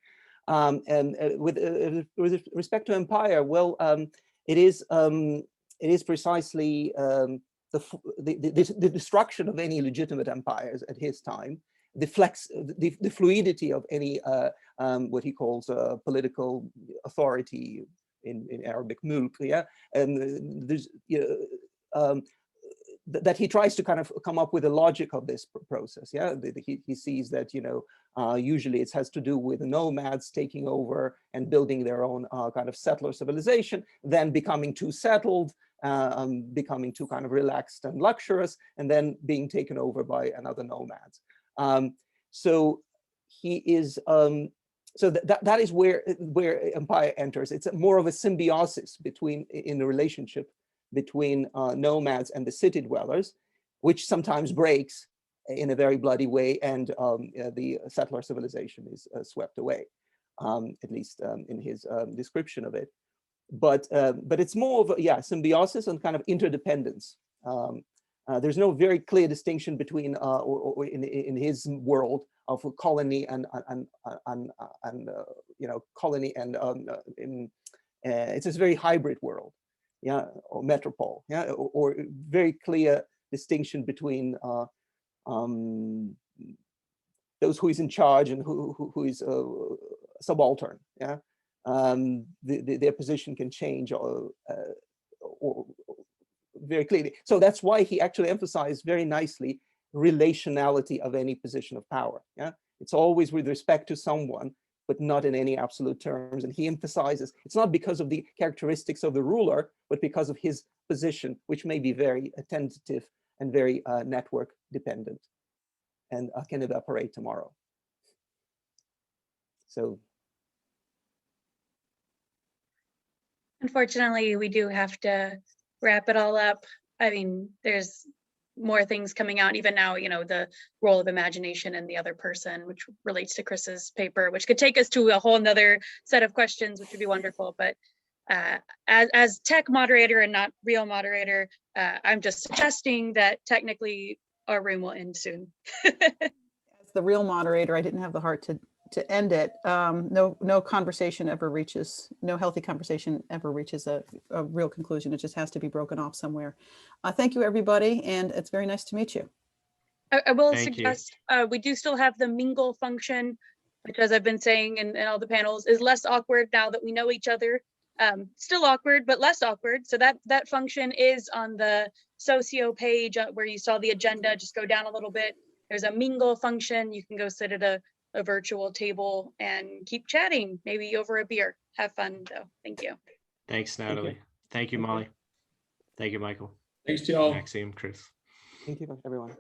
With respect to empire, well, it is precisely the destruction of any legitimate empires at his time, the fluidity of any what he calls political authority, in Arabic mulk, yeah, and there's that he tries to kind of come up with a logic of this process, yeah. He sees that, you know, usually it has to do with nomads taking over and building their own kind of settler civilization, then becoming too settled, becoming too kind of relaxed and luxurious, and then being taken over by another nomads. So he is so that is where empire enters. It's more of a symbiosis in the relationship between nomads and the city dwellers, which sometimes breaks in a very bloody way, and the settler civilization is swept away, at least in his description of it. But it's more of a symbiosis and kind of interdependence. There's no very clear distinction between, or in his world, of a colony and you know, colony and it's this very hybrid world, yeah, or metropole, yeah, or very clear distinction between those who is in charge and who is subaltern, yeah. Their position can change or very clearly. So that's why he actually emphasized very nicely relationality of any position of power. Yeah, it's always with respect to someone, but not in any absolute terms. And he emphasizes it's not because of the characteristics of the ruler, but because of his position, which may be very tentative and very network dependent, and can evaporate tomorrow. So unfortunately, we do have to wrap it all up. I mean, there's more things coming out even now, you know, the role of imagination in the other person, which relates to Chris's paper, which could take us to a whole nother set of questions, which would be wonderful. But as tech moderator and not real moderator, I'm just suggesting that technically our room will end soon. As the real moderator, I didn't have the heart to end it. No conversation ever reaches, no healthy conversation ever reaches a real conclusion. It just has to be broken off somewhere. Thank you, everybody, and it's very nice to meet you. I will Thank you. suggest we do still have the mingle function, which, as I've been saying in all the panels, is less awkward now that we know each other. Still awkward, but less awkward. So that function is on the socio page where you saw the agenda. Just go down a little bit. There's a mingle function. You can go sit at a virtual table and keep chatting, maybe over a beer. Have fun though. Thank you. Thanks, Natalie. Thank you, Molly. Thank you, Michael. Thanks to y'all. Maxime, Chris. thank you, everyone.